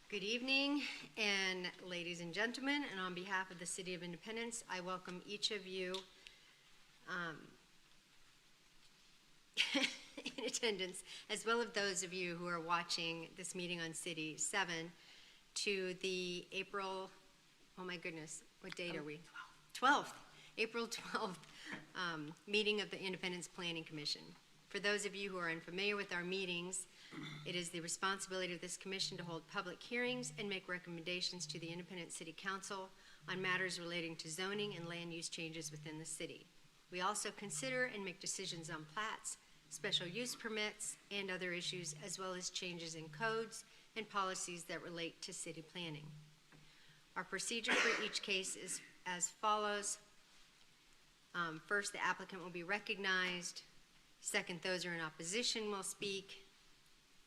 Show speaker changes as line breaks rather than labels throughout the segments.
Good evening, and ladies and gentlemen, and on behalf of the City of Independence, I welcome each of you in attendance, as well as those of you who are watching this meeting on City 7, to the April, oh my goodness, what date are we? 12th, April 12th meeting of the Independence Planning Commission. For those of you who are unfamiliar with our meetings, it is the responsibility of this commission to hold public hearings and make recommendations to the Independent City Council on matters relating to zoning and land use changes within the city. We also consider and make decisions on plats, special use permits, and other issues, as well as changes in codes and policies that relate to city planning. Our procedure for each case is as follows. First, the applicant will be recognized. Second, those who are in opposition will speak.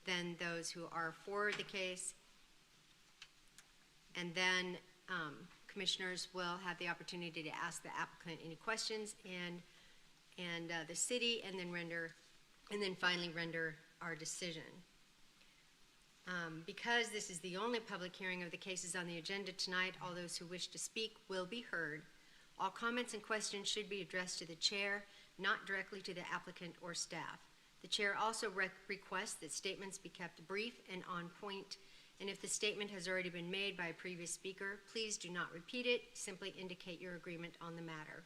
Then those who are for the case. And then commissioners will have the opportunity to ask the applicant any questions and the city, and then finally render our decision. Because this is the only public hearing of the cases on the agenda tonight, all those who wish to speak will be heard. All comments and questions should be addressed to the chair, not directly to the applicant or staff. The chair also requests that statements be kept brief and on point, and if the statement has already been made by a previous speaker, please do not repeat it, simply indicate your agreement on the matter.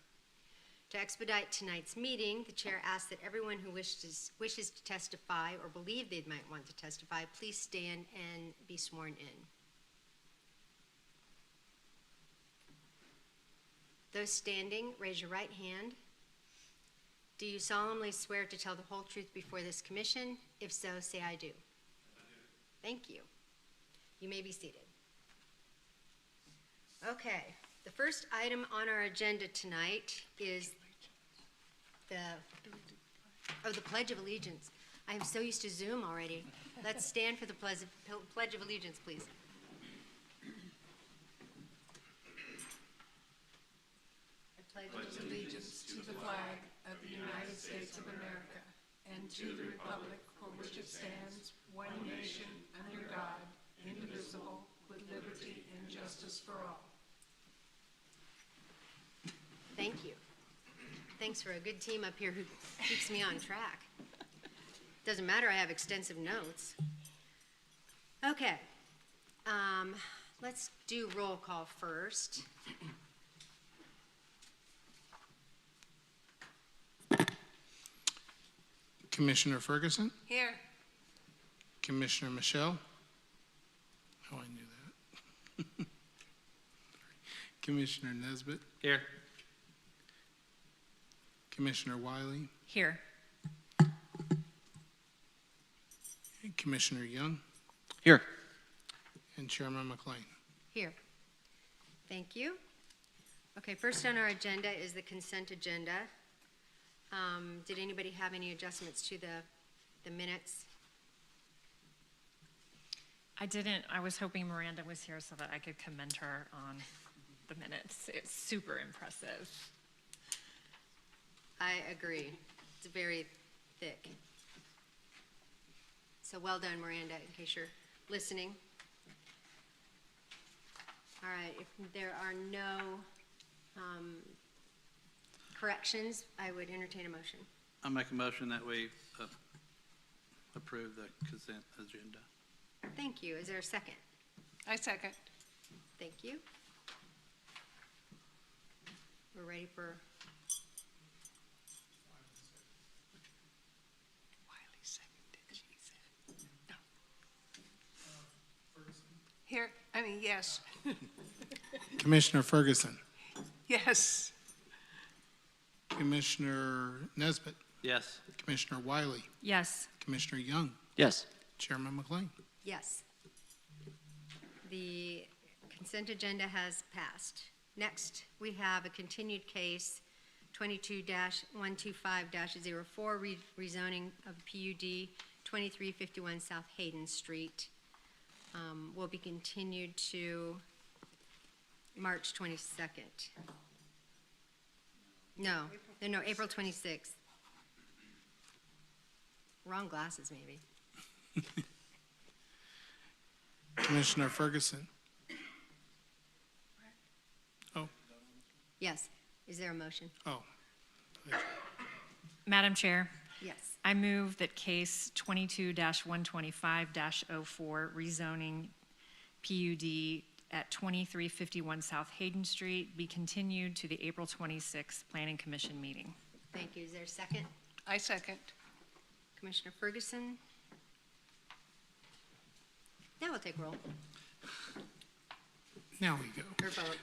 To expedite tonight's meeting, the chair asks that everyone who wishes to testify or believe they might want to testify, please stand and be sworn in. Those standing, raise your right hand. Do you solemnly swear to tell the whole truth before this commission? If so, say I do. Thank you. You may be seated. Okay, the first item on our agenda tonight is the Pledge of Allegiance. I am so used to Zoom already. Let's stand for the Pledge of Allegiance, please. I pledge
allegiance to the flag of the United States of America and to the republic for which it stands, one nation, under God, indivisible, with liberty and justice for all.
Thank you. Thanks for a good team up here who keeps me on track. Doesn't matter, I have extensive notes. Okay, let's do roll call first.
Commissioner Ferguson?
Here.
Commissioner Michelle? Oh, I knew that. Commissioner Nesbitt?
Here.
Commissioner Wiley?
Here.
Commissioner Young?
Here.
And Chairman McLean.
Here. Thank you. Okay, first on our agenda is the consent agenda. Did anybody have any adjustments to the minutes?
I didn't. I was hoping Miranda was here so that I could commend her on the minutes. It's super impressive.
I agree. It's very thick. So well done, Miranda, in case you're listening. All right, if there are no corrections, I would entertain a motion.
I'll make a motion that we approve the consent agenda.
Thank you. Is there a second?
I second.
Thank you. We're ready for...
Wiley seconded, she said. No. Here, yes.
Commissioner Ferguson?
Yes.
Commissioner Nesbitt?
Yes.
Commissioner Wiley?
Yes.
Commissioner Young?
Yes.
Chairman McLean?
Yes. The consent agenda has passed. Next, we have a continued case, 22-125-04, rezoning of PUD 2351 South Hayden Street. Will be continued to March 22nd. No, April 26th. Wrong glasses, maybe.
Commissioner Ferguson. Oh,
Yes. Is there a motion?
oh,
Madam Chair,
Yes.
I move that case 22-125-04, rezoning PUD at 2351 South Hayden Street, be continued to the April 26th Planning Commission meeting.
Thank you. Is there a second?
I second.
Commissioner Ferguson? Now we'll take roll,
now we go.
or vote.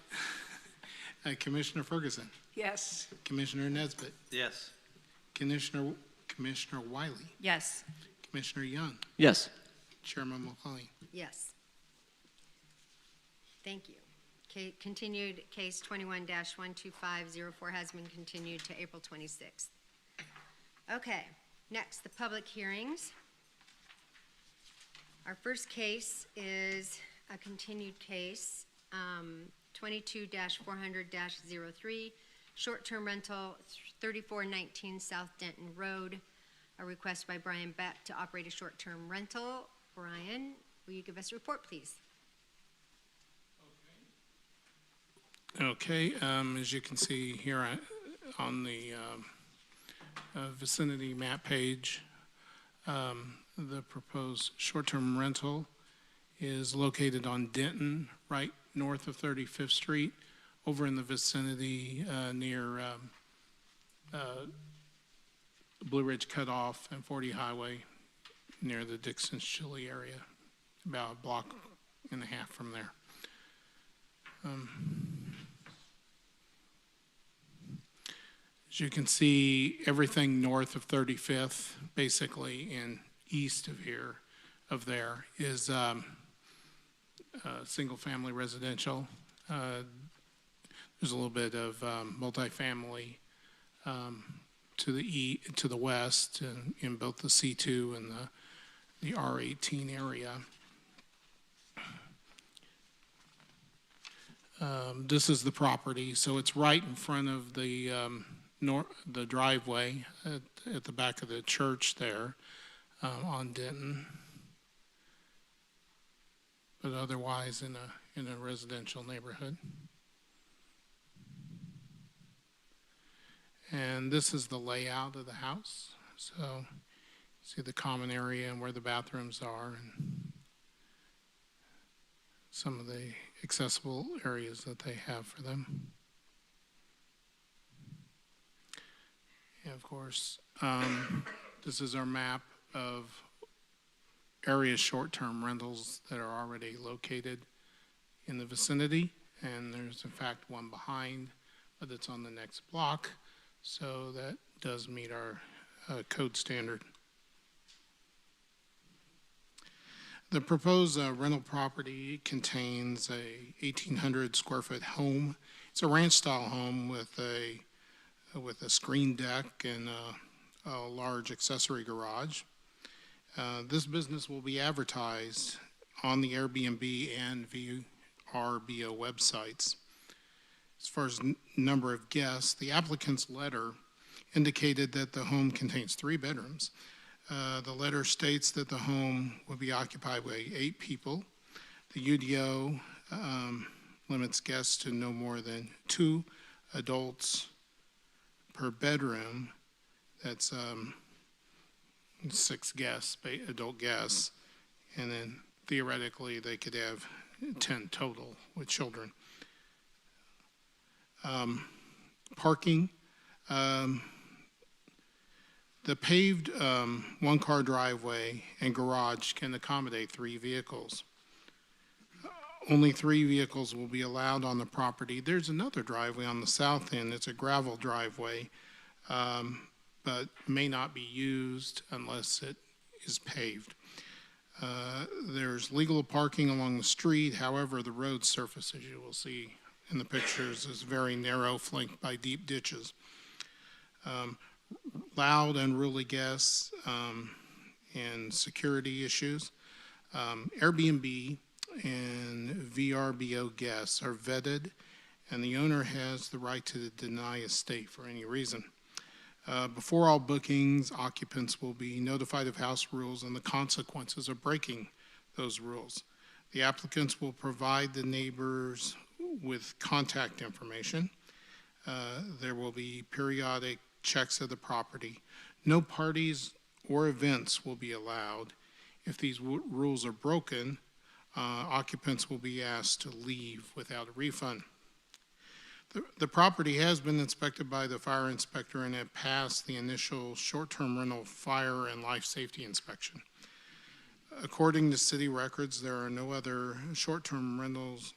Commissioner Ferguson,
Yes.
Commissioner Nesbitt,
Yes.
Commissioner Wiley,
Yes.
Commissioner Young,
Yes.
Chairman McLean.
Yes. Thank you. Continued, case 21-12504 has been continued to April 26th. Okay, next, the public hearings. Our first case is a continued case, 22-400-03, short-term rental, 3419 South Denton Road. A request by Brian Beck to operate a short-term rental. Brian, will you give us a report, please?
Okay, as you can see here on the vicinity map page, the proposed short-term rental is located on Denton, right north of 35th Street, over in the vicinity near Blue Ridge Cutoff and 40 Highway, near the Dixon's Chili area, about a block and a half from there. As you can see, everything north of 35th, basically, and east of here, of there, is single-family residential. There's a little bit of multifamily to the west, in both the C2 and the R18 area. This is the property, so it's right in front of the driveway at the back of the church there on Denton, but otherwise in a residential neighborhood. And this is the layout of the house. So you see the common area and where the bathrooms are and some of the accessible areas that they have for them. And of course, this is our map of area short-term rentals that are already located in the vicinity. And there's in fact one behind, but it's on the next block. So that does meet our code standard. The proposed rental property contains a 1,800 square foot home. It's a ranch style home with a screen deck and a large accessory garage. This business will be advertised on the Airbnb and VRBO websites. As far as number of guests, the applicant's letter indicated that the home contains 3 bedrooms. The letter states that the home will be occupied by 8 people. The UDO limits guests to no more than 2 adults per bedroom. That's 6 guests, adult guests, and then theoretically they could have 10 total with children. Parking. The paved one-car driveway and garage can accommodate 3 vehicles. Only 3 vehicles will be allowed on the property. There's another driveway on the south end. It's a gravel driveway, but may not be used unless it is paved. There's legal parking along the street. However, the road surface, as you will see in the pictures, is very narrow, flanked by deep ditches. Loud, unruly guests and security issues. Airbnb and VRBO guests are vetted, and the owner has the right to deny a stay for any reason. Before all bookings, occupants will be notified of house rules and the consequences of breaking those rules. The applicants will provide the neighbors with contact information. There will be periodic checks of the property. No parties or events will be allowed. If these rules are broken, occupants will be asked to leave without a refund. The property has been inspected by the fire inspector and it passed the initial short-term rental fire and life safety inspection. According to city records, there are no other short-term rentals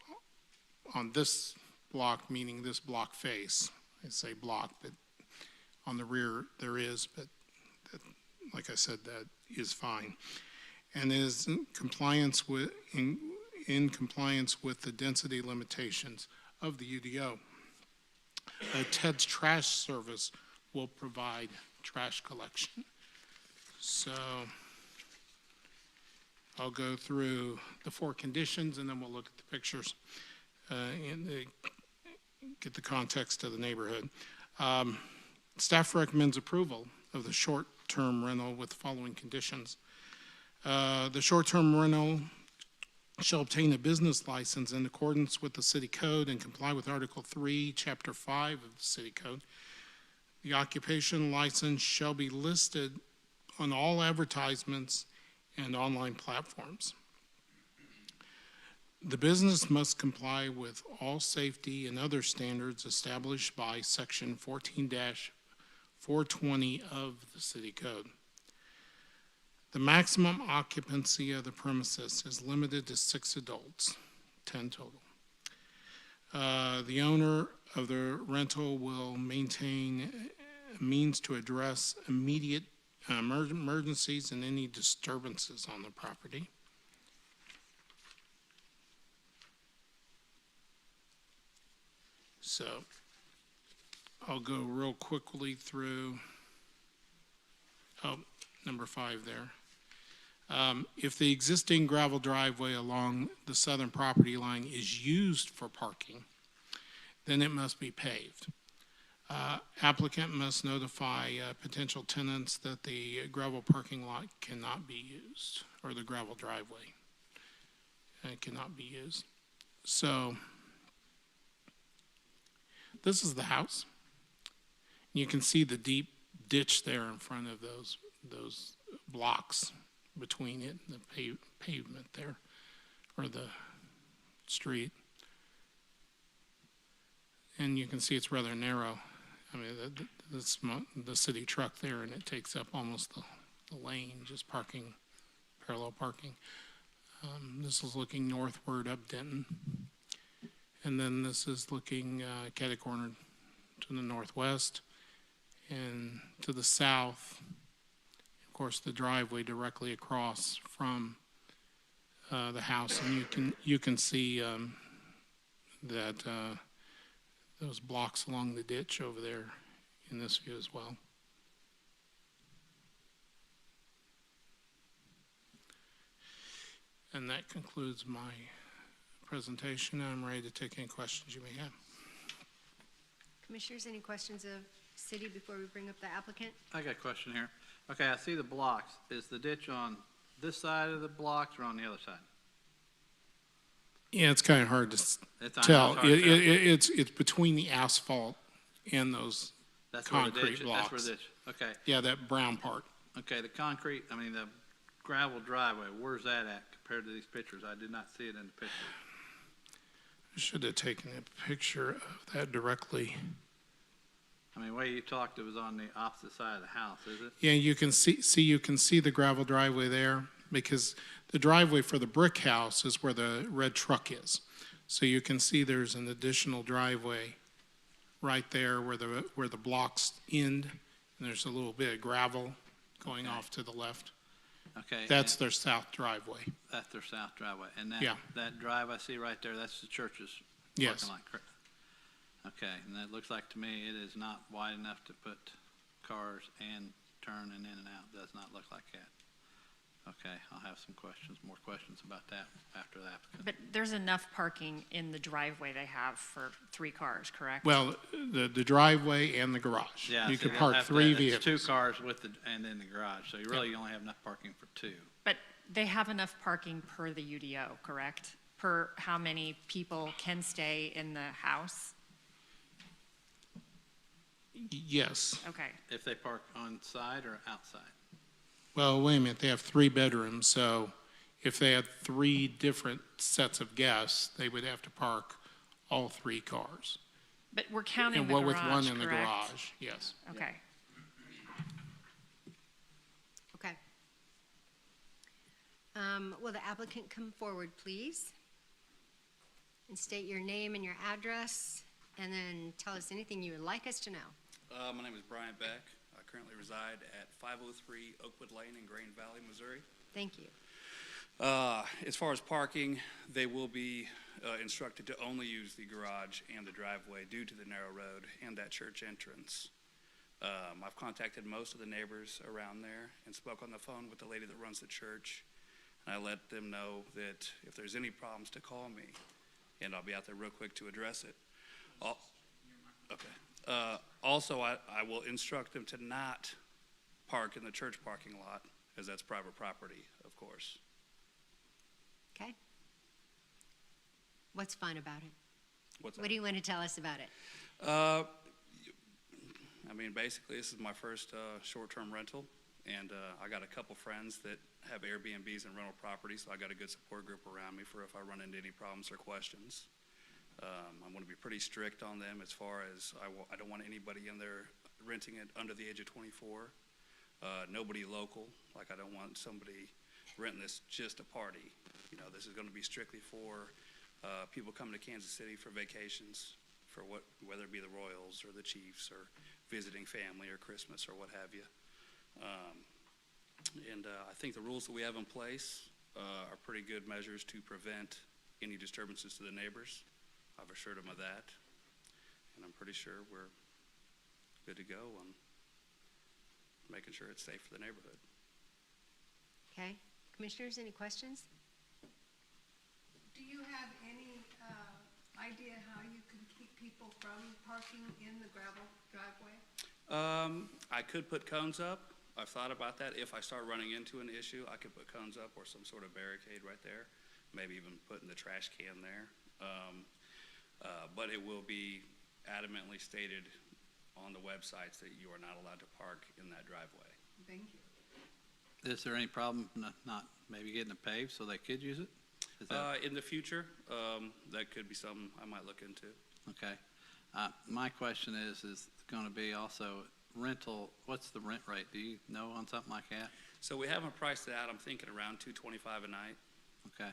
on this block, meaning this block face. I say block, but on the rear there is, but that, like I said, that is fine. And is in compliance with the density limitations of the UDO. Ted's Trash Service will provide trash collection. So I'll go through the 4 conditions and then we'll look at the pictures and get the context of the neighborhood. Staff recommends approval of the short-term rental with the following conditions. The short-term rental shall obtain a business license in accordance with the city code and comply with Article 3, Chapter 5 of the city code. The occupation license shall be listed on all advertisements and online platforms. The business must comply with all safety and other standards established by Section 14-420 of the city code. The maximum occupancy of the premises is limited to 6 adults, 10 total. The owner of the rental will maintain means to address immediate emergencies and any disturbances on the property. So I'll go real quickly through, number 5 there. If the existing gravel driveway along the southern property line is used for parking, then it must be paved. Applicant must notify potential tenants that the gravel parking lot cannot be used, or the gravel driveway cannot be used. So this is the house. You can see the deep ditch there in front of those blocks between it and the pavement there, or the street. And you can see it's rather narrow. I mean, that's the city truck there, and it takes up almost the lane, just parking, parallel parking. This is looking northward up Denton. And then this is looking catty-cornered to the northwest. And to the south, of course, the driveway directly across from the house. And you can see that those blocks along the ditch over there in this view as well. And that concludes my presentation. I'm ready to take any questions you may have.
Commissioners, any questions of city before we bring up the applicant?
I got a question here. Okay, I see the blocks. Is the ditch on this side of the blocks or on the other side?
Yeah, it's kind of hard to
It's
tell.
hard to tell.
It's between the asphalt and those
That's where the
concrete
ditch is.
blocks.
That's where the ditch. Okay.
Yeah, that brown part.
Okay, the concrete, I mean, the gravel driveway, where's that at compared to these pictures? I did not see it in the picture.
I should have taken a picture of that directly.
I mean, the way you talked, it was on the opposite side of the house, is it?
Yeah, you can see the gravel driveway there, because the driveway for the brick house is where the red truck is. So you can see there's an additional driveway right there where the blocks end, and there's a little bit of gravel going off to the left.
Okay.
That's their south driveway.
That's their south driveway. And
Yeah.
that drive I see right there, that's the church's
Yes.
parking lot, correct? Okay, and that looks like to me it is not wide enough to put cars and turning in and out. Does not look like that. Okay, I'll have have some questions, more questions about that after the applicant.
But there's enough parking in the driveway they have for 3 cars, correct?
Well, the driveway and the garage.
Yeah,
You
so
could
they'll
park
have to-
3
it's
vehicles.
2 cars with the, and then the garage, so you really only have enough parking for 2.
But they have enough parking per the UDO, correct? Per how many people can stay in the house?
Yes.
Okay,
If they park on side or outside?
Well, wait a minute, they have 3 bedrooms, so if they had 3 different sets of guests, they would have to park all 3 cars.
but we're counting
And
the
what
garage,
with one in the
correct?
garage, yes.
Okay.
Okay. Will the applicant come forward, please? And state your name and your address, and then tell us anything you would like us to know.
My name is Brian Beck. I currently reside at 503 Oakwood Lane in Grain Valley, Missouri.
Thank you.
As far as parking, they will be instructed to only use the garage and the driveway due to the narrow road and that church entrance. I've contacted most of the neighbors around there and spoke on the phone with the lady that runs the church. And I let them know that if there's any problems to call me, and I'll be out there real quick to address it. Okay. Also, I will instruct them to not park in the church parking lot, as that's private property, of course.
Okay? What's fun about it?
What's
What do you want to tell us about it?
that? I mean, basically, this is my first short-term rental, and I got a couple friends that have Airbnbs and rental properties, so I got a good support group around me for if I run into any problems or questions. I'm going to be pretty strict on them as far as I don't want anybody in there renting it under the age of 24. Nobody local, like I don't want somebody renting this just a party. You know, this is going to be strictly for people coming to Kansas City for vacations, for whether it be the Royals or the Chiefs or visiting family or Christmas or what have you. I think the rules that we have in place are pretty good measures to prevent any disturbances to the neighbors. I've assured them of that, and I'm pretty sure we're good to go on making sure it's safe for the neighborhood.
Okay? Commissioners, any questions?
Do you have any idea how you can keep people from parking in the gravel driveway?
I could put cones up. I've thought about that. If I start running into an issue, I could put cones up or some sort of barricade right there, maybe even putting the trash can there. But it will be adamantly stated on the websites that you are not allowed to park in that driveway.
Thank you.
Is there any problem not maybe getting it paved so they could use it? Is that,
In the future, that could be something I might look into.
okay. My question is going to be also rental, what's the rent rate? Do you know on something like that?
So we haven't priced it out. I'm thinking around $225 a night.
Okay.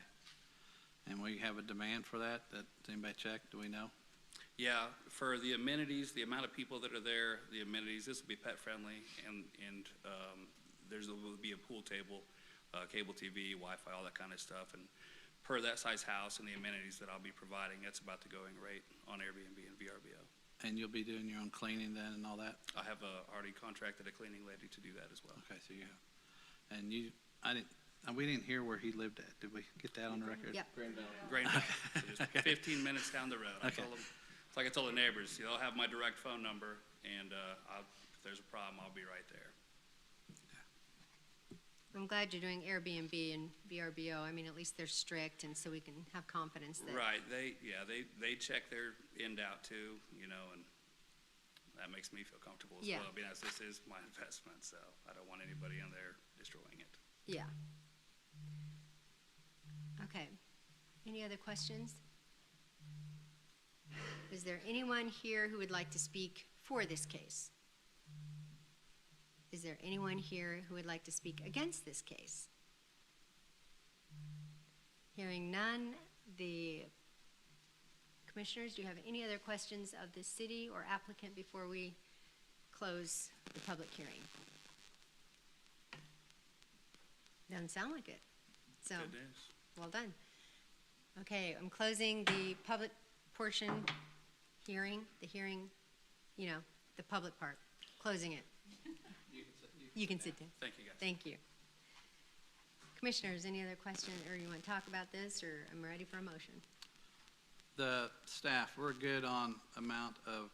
And we have a demand for that? Does anybody check? Do we know?
Yeah, for the amenities, the amount of people that are there, the amenities, this will be pet friendly, and will be a pool table, cable TV, Wi-Fi, all that kind of stuff. And per that size house and the amenities that I'll be providing, that's about the going rate on Airbnb and VRBO.
And you'll be doing your own cleaning then and all that?
I have already contracted a cleaning lady to do that as well.
Okay, so you have. And we didn't hear where he lived at. Did we get that on the record?
Yep.
Grain Valley, so just 15 minutes down the road.
Okay.
It's like I told the neighbors, they'll have my direct phone number, and if there's a problem, I'll be right there.
I'm glad you're doing Airbnb and VRBO. I mean, at least they're strict, and so we can have confidence that.
Right, they check their end out too, you know, and that makes me feel comfortable as
Yeah.
well, being as this is my investment, so I don't want anybody in there destroying it.
Yeah. Okay. Any other questions? Is there anyone here who would like to speak for this case? Is there anyone here who would like to speak against this case? Hearing none, the commissioners, do you have any other questions of the city or applicant before we close the public hearing? Doesn't sound like it. So,
Good news.
well done. Okay, I'm closing the public portion hearing, the public part, closing it. You can sit down.
Thank you, guys.
Thank you. Commissioners, any other question, or you want to talk about this, or I'm ready for a motion?
The staff, we're good on amount of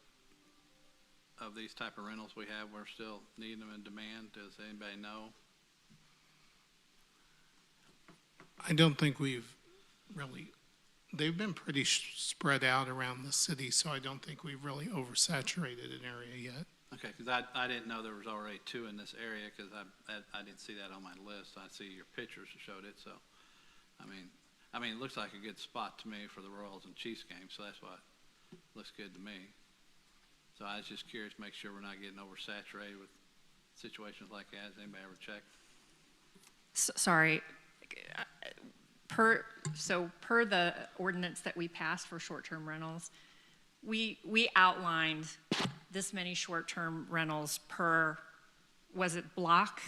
these type of rentals we have. We're still needing them in demand. Does anybody know?
I don't think we've really, they've been pretty spread out around the city, so I don't think we've really oversaturated an area yet.
Okay, because I didn't know there was already 2 in this area, because I didn't see that on my list. I see your pictures that showed it, so, I mean, it looks like a good spot to me for the Royals and Chiefs game, so that's what looks good to me. So I was just curious, make sure we're not getting oversaturated with situations like that. Has anybody ever checked?
Sorry. Per the ordinance that we passed for short-term rentals, we outlined this many short-term rentals per, was it block,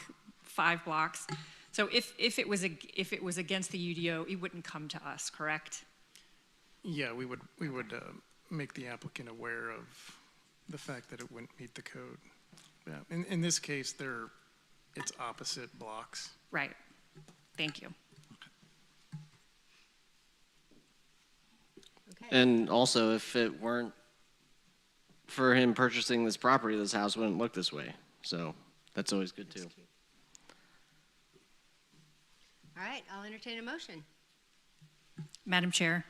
5 blocks? So if it was against the UDO, it wouldn't come to us, correct?
Yeah, we would make the applicant aware of the fact that it wouldn't meet the code. Yeah, in this case, it's opposite blocks.
Right. Thank you.
Okay.
And also, if it weren't for him purchasing this property, this house wouldn't look this way. So that's always good too.
All right, I'll entertain a motion.
Madam Chair,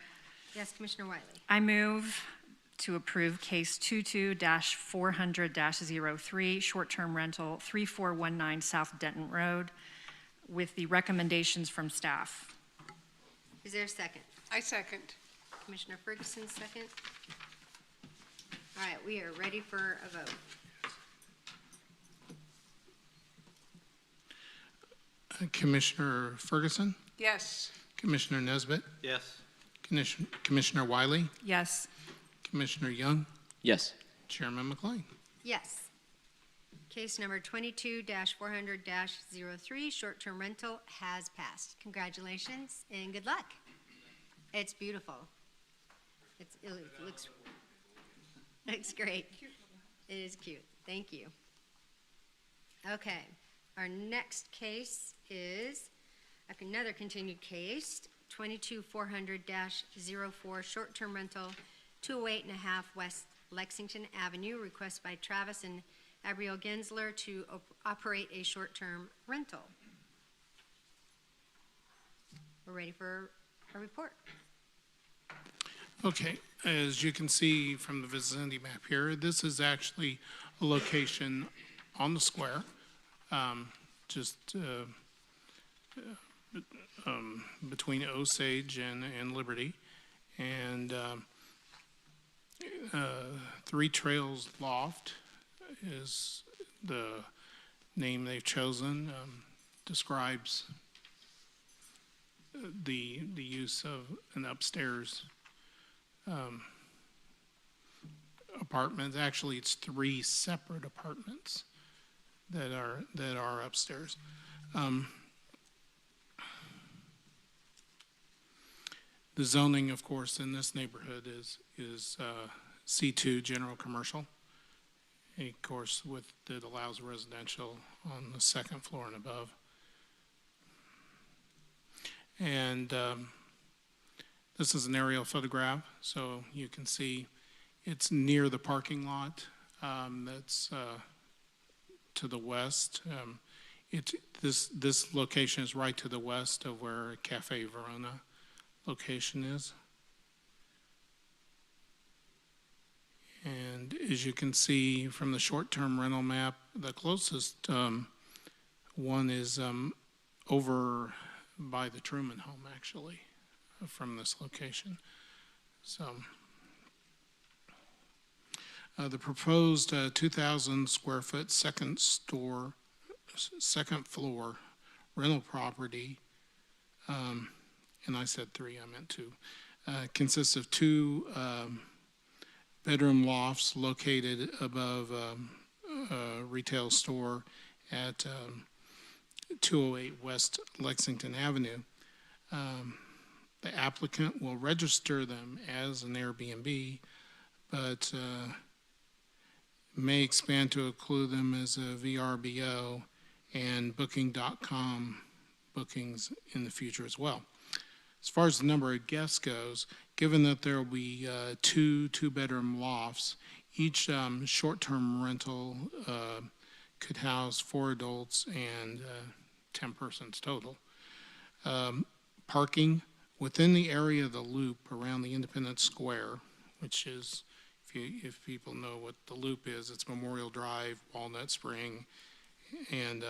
Yes, Commissioner Wiley.
I move to approve case 22-400-03, short-term rental, 3419 South Denton Road, with the recommendations from staff.
Is there a second?
I second.
Commissioner Ferguson, second. All right, we are ready for a vote.
Commissioner Ferguson,
Yes.
Commissioner Nesbitt,
Yes.
Commissioner Wiley,
Yes.
Commissioner Young,
Yes.
Chairman McLean.
Yes. Case number 22-400-03, short-term rental, has passed. Congratulations and good luck. It's beautiful. It looks great. It is cute. Thank you. Okay, our next case is another continued case, 22-400-04, short-term rental, 208 and a half West Lexington Avenue, request by Travis and Abriel Gensler to operate a short-term rental. We're ready for a report.
Okay, as you can see from the vicinity map here, this is actually a location on the square, between Osage and Liberty. And Three Trails Loft is the name they've chosen, describes the use of an upstairs apartment. Actually, it's 3 separate apartments that are upstairs. The zoning, of course, in this neighborhood is C2 general commercial. Of course, that allows residential on the 2nd floor and above. And this is an aerial photograph, so you can see it's near the parking lot that's to the west. This location is right to the west of where Cafe Verona location is. And as you can see from the short-term rental map, the closest one is over by the Truman home, actually, from this location. So the proposed 2,000 square foot second floor rental property, and I said 3, I meant 2, consists of 2 bedroom lofts located above a retail store at 208 West Lexington Avenue. The applicant will register them as an Airbnb, but may expand to include them as a VRBO, and Booking.com bookings in the future as well. As far as the number of guests goes, given that there will be two-bedroom lofts, each short-term rental could house 4 adults and 10 persons total. Parking within the area of the loop around the Independence Square, which is, if people know what the loop is, it's Memorial Drive, Walnut Spring, and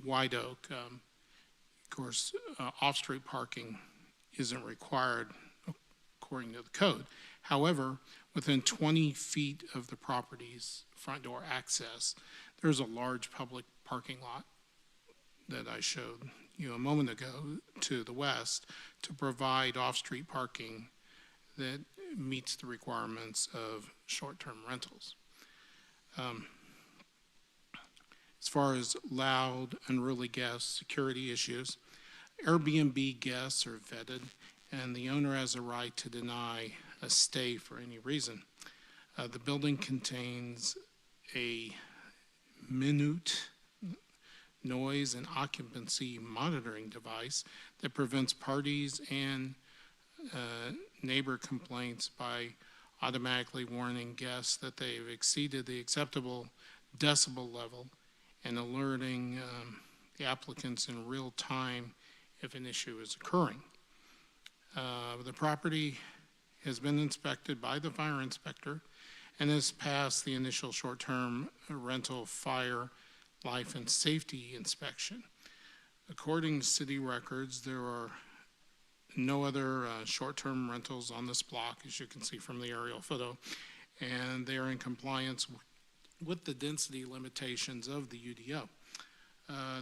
White Oak. Of course, off-street parking isn't required according to the code. However, within 20 feet of the property's front door access, there's a large public parking lot that I showed you a moment ago to the west to provide off-street parking that meets the requirements of short-term rentals. As far as loud, unruly guests, security issues, Airbnb guests are vetted, and the owner has a right to deny a stay for any reason. The building contains a minute noise and occupancy monitoring device that prevents parties and neighbor complaints by automatically warning guests that they've exceeded the acceptable decibel level and alerting the applicants in real time if an issue is occurring. The property has been inspected by the fire inspector and has passed the initial short-term rental fire, life, and safety inspection. According to city records, there are no other short-term rentals on this block, as you can see from the aerial photo, and they are in compliance with the density limitations of the UDO.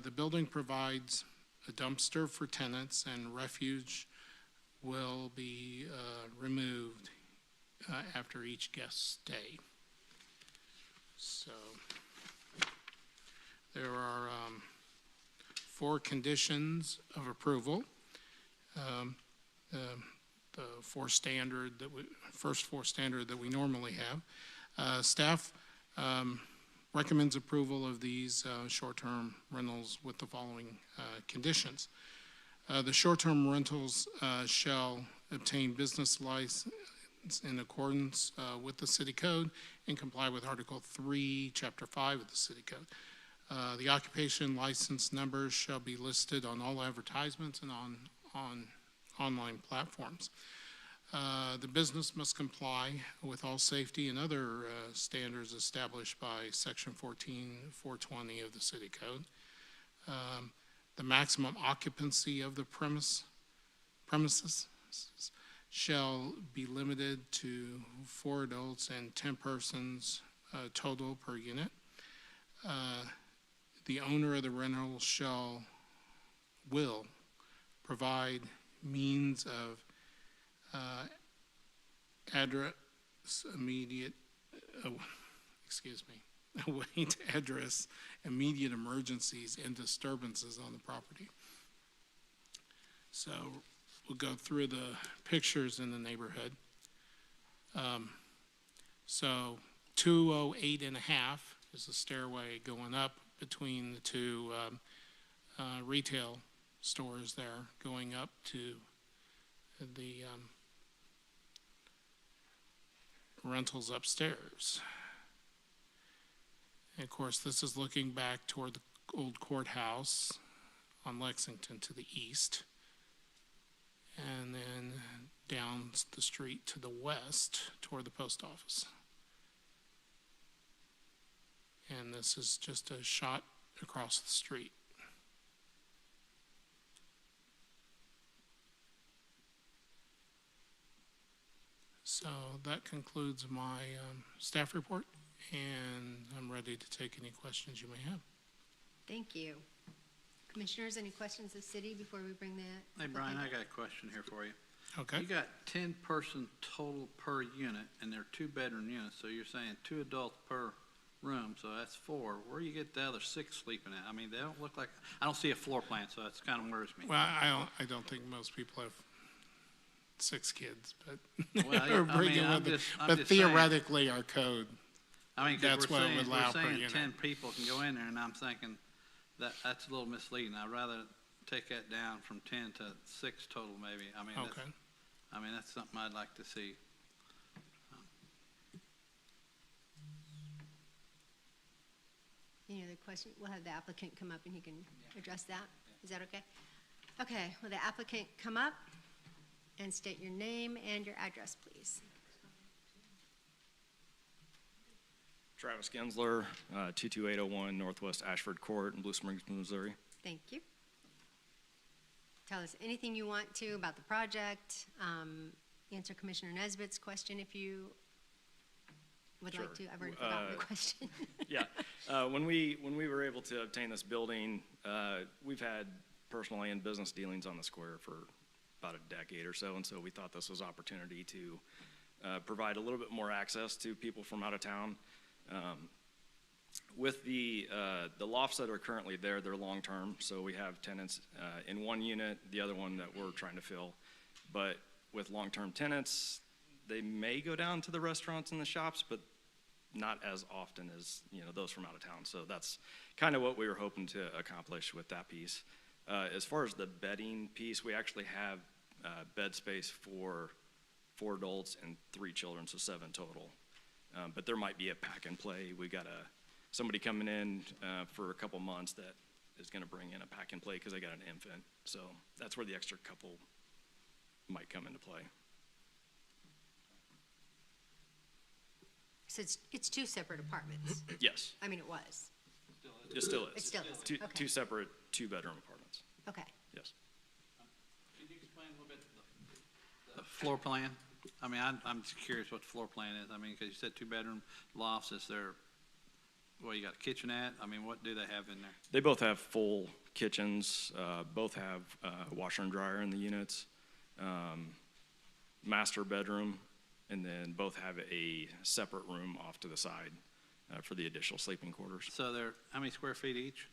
The building provides a dumpster for tenants, and refuge will be removed after each guest stay. So there are 4 conditions of approval. The first four standard that we normally have. Staff recommends approval of these short-term rentals with the following conditions. The short-term rentals shall obtain business license in accordance with the city code and comply with Article 3, Chapter 5 of the city code. The occupation license numbers shall be listed on all advertisements and on online platforms. The business must comply with all safety and other standards established by Section 14.420 of the City Code. The maximum occupancy of the premises shall be limited to 4 adults and 10 persons total per unit. The owner of the rental will provide means of address immediate, a way to address immediate emergencies and disturbances on the property. So we'll go through the pictures in the neighborhood. So 208 and a half is the stairway going up between the 2 retail stores there, going up to the rentals upstairs. And of course, this is looking back toward the old courthouse on Lexington to the east, and then down the street to the west toward the post office. And this is just a shot across the street. So that concludes my staff report, and I'm ready to take any questions you may have.
Thank you. Commissioners, any questions of city before we bring that?
Hey, Brian, I got a question here for you.
Okay.
You got 10-person total per unit, and they're 2-bedroom units, so you're saying 2 adults per room, so that's 4. Where do you get the other 6 sleeping at? I mean, they don't look like, I don't see a floor plan, so that's kind of worries me.
Well, I don't think most people have 6 kids, but
Well,
or
I
bring
mean,
it
I'm
with it.
just saying.
But theoretically, our code,
I mean, 'cause
that's what it would allow
we're
per
saying
unit.
10 people can go in there, and I'm thinking that's a little misleading. I'd rather take that down from 10 to 6 total maybe.
Okay.
That's something I'd like to see.
Any other question? We'll have the applicant come up and he can address that. Is that okay? Okay, will the applicant come up and state your name and your address, please?
Travis Gensler, 22801 Northwest Ashford Court in Blue Springs, Missouri.
Thank you. Tell us anything you want to about the project. Answer Commissioner Nesbitt's question if you would like to.
Sure.
I've already forgotten the question.
Yeah, when we were able to obtain this building, we've had personal and business dealings on the square for about a decade or so, and so we thought this was an opportunity to provide a little bit more access to people from out of town. With the lofts that are currently there, they're long-term, so we have tenants in one unit, the other one that we're trying to fill. But with long-term tenants, they may go down to the restaurants and the shops, but not as often as, those from out of town. So that's kind of what we were hoping to accomplish with that piece. As far as the bedding piece, we actually have bed space for 4 adults and 3 children, so 7 total. But there might be a pack and play. We got somebody coming in for a couple months that is going to bring in a pack and play because they got an infant. So that's where the extra couple might come into play.
So it's 2 separate apartments.
Yes,
I mean, it was.
it still is.
It still is.
Two,
Okay.
2 separate 2-bedroom apartments.
Okay.
Yes.
Can you explain a little bit the floor plan? I'm just curious what the floor plan is. Because you said 2-bedroom lofts. Is there, you got a kitchenette? What do they have in there?
They both have full kitchens. Both have washer and dryer in the units. Master bedroom, and then both have a separate room off to the side for the additional sleeping quarters.
So they're, how many square feet each?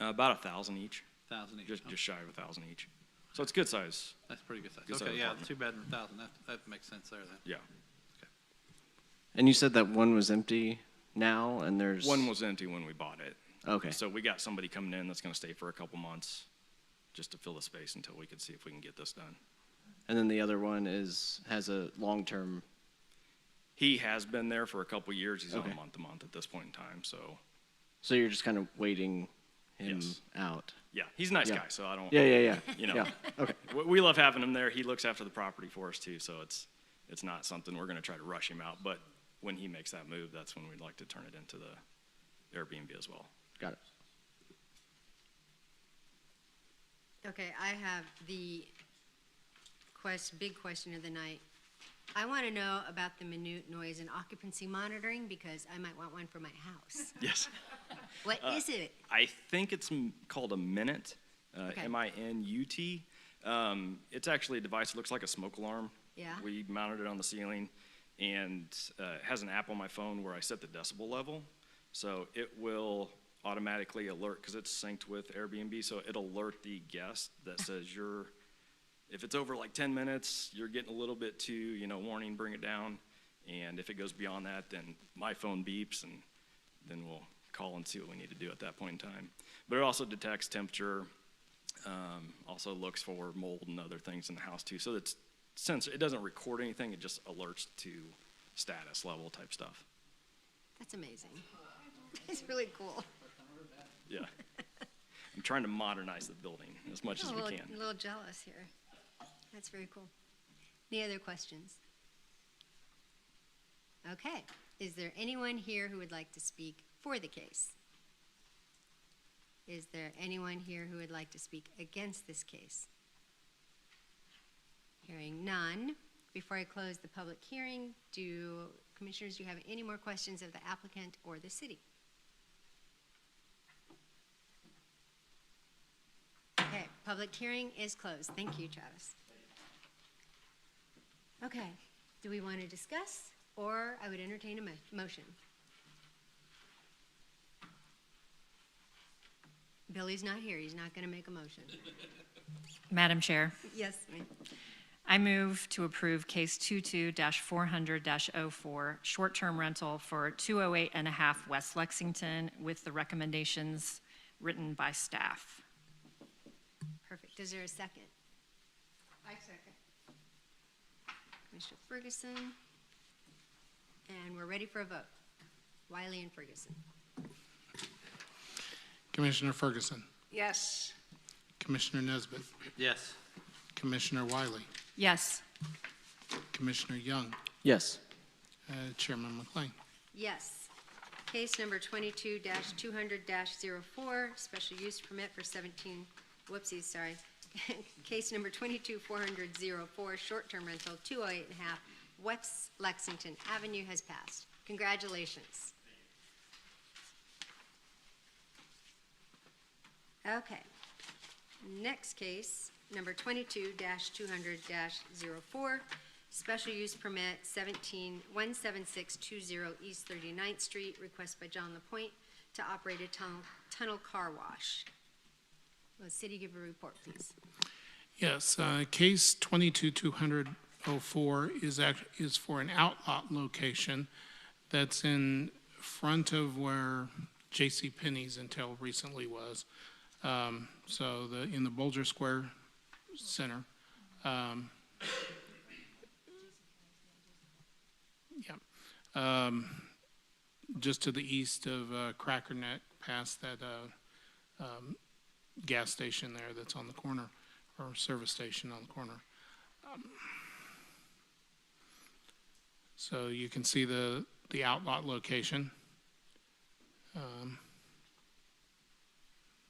About 1,000 each,
1,000 each?
just
Okay.
shy of 1,000 each. So it's good size.
That's pretty good size.
Good size
Okay, yeah,
apartment.
2-bedroom, 1,000. That makes sense there then.
Yeah.
And you said that one was empty now, and there's
One was empty when we bought it.
okay.
So we got somebody coming in that's going to stay for a couple months just to fill the space until we can see if we can get this done.
And then the other one has a long-term.
He has been there for a couple years. He's on
Okay.
a month-to-month at this point in time. So
So you're just kind of waiting him
Yes.
out.
yeah, he's a nice
Yeah.
guy. So I don't.
Yeah.
You know.
Yeah. Okay.
We love having him there. He looks after the property for us too, so it's not something we're going to try to rush him out. But when he makes that move, that's when we'd like to turn it into the Airbnb as well.
Got it.
Okay, I have the big question of the night. I want to know about the minute noise and occupancy monitoring because I might want one for my house.
Yes,
What is it?
I think it's called a Minute,
Okay.
MINUT. It's actually a device that looks like a smoke alarm.
Yeah.
We mounted it on the ceiling, and it has an app on my phone where I set the decibel level, so it will automatically alert because it's synced with Airbnb, so it'll alert the guest that says if it's over like 10 minutes, you're getting a little bit too, warning, bring it down. And if it goes beyond that, then my phone beeps, and then we'll call and see what we need to do at that point in time. But it also detects temperature, also looks for mold and other things in the house too. So since it doesn't record anything, it just alerts to status level type stuff.
That's amazing. It's really cool.
Yeah. I'm trying to modernize the building as much as we can.
A little jealous here. That's very cool. Any other questions? Okay. Is there anyone here who would like to speak for the case? Is there anyone here who would like to speak against this case? Hearing none. Before I close the public hearing, Commissioners, do you have any more questions of the applicant or the city? Okay, public hearing is closed. Thank you, Travis. Okay, do we want to discuss, or I would entertain a motion? Billy's not here. He's not going to make a motion.
Madam Chair,
Yes, ma'am.
I move to approve case 22-400-04, short-term rental for 208 and a half West Lexington with the recommendations written by staff.
Perfect. Is there a second?
I second.
Commissioner Ferguson. And we're ready for a vote. Wiley and Ferguson.
Commissioner Ferguson,
Yes.
Commissioner Nesbitt,
Yes.
Commissioner Wiley,
Yes.
Commissioner Young,
Yes.
Chairman McLean.
Yes. Case number 22-200-04, special use permit for 17, whoopsies, sorry. Case number 22-400-04, short-term rental, 208 and a half West Lexington Avenue has passed. Congratulations. Okay. Next case, number 22-200-04, special use permit 17620 East 39th Street, request by John LaPointe to operate a tunnel car wash. Will the city give a report, please?
Yes, case 22-200-04 is for an outlot location that's in front of where J.C. Penney's until recently was. So in the Bulger Square Center. Just to the east of Cracker Neck, past that gas station there that's on the corner, or service station on the corner. So you can see the outlot location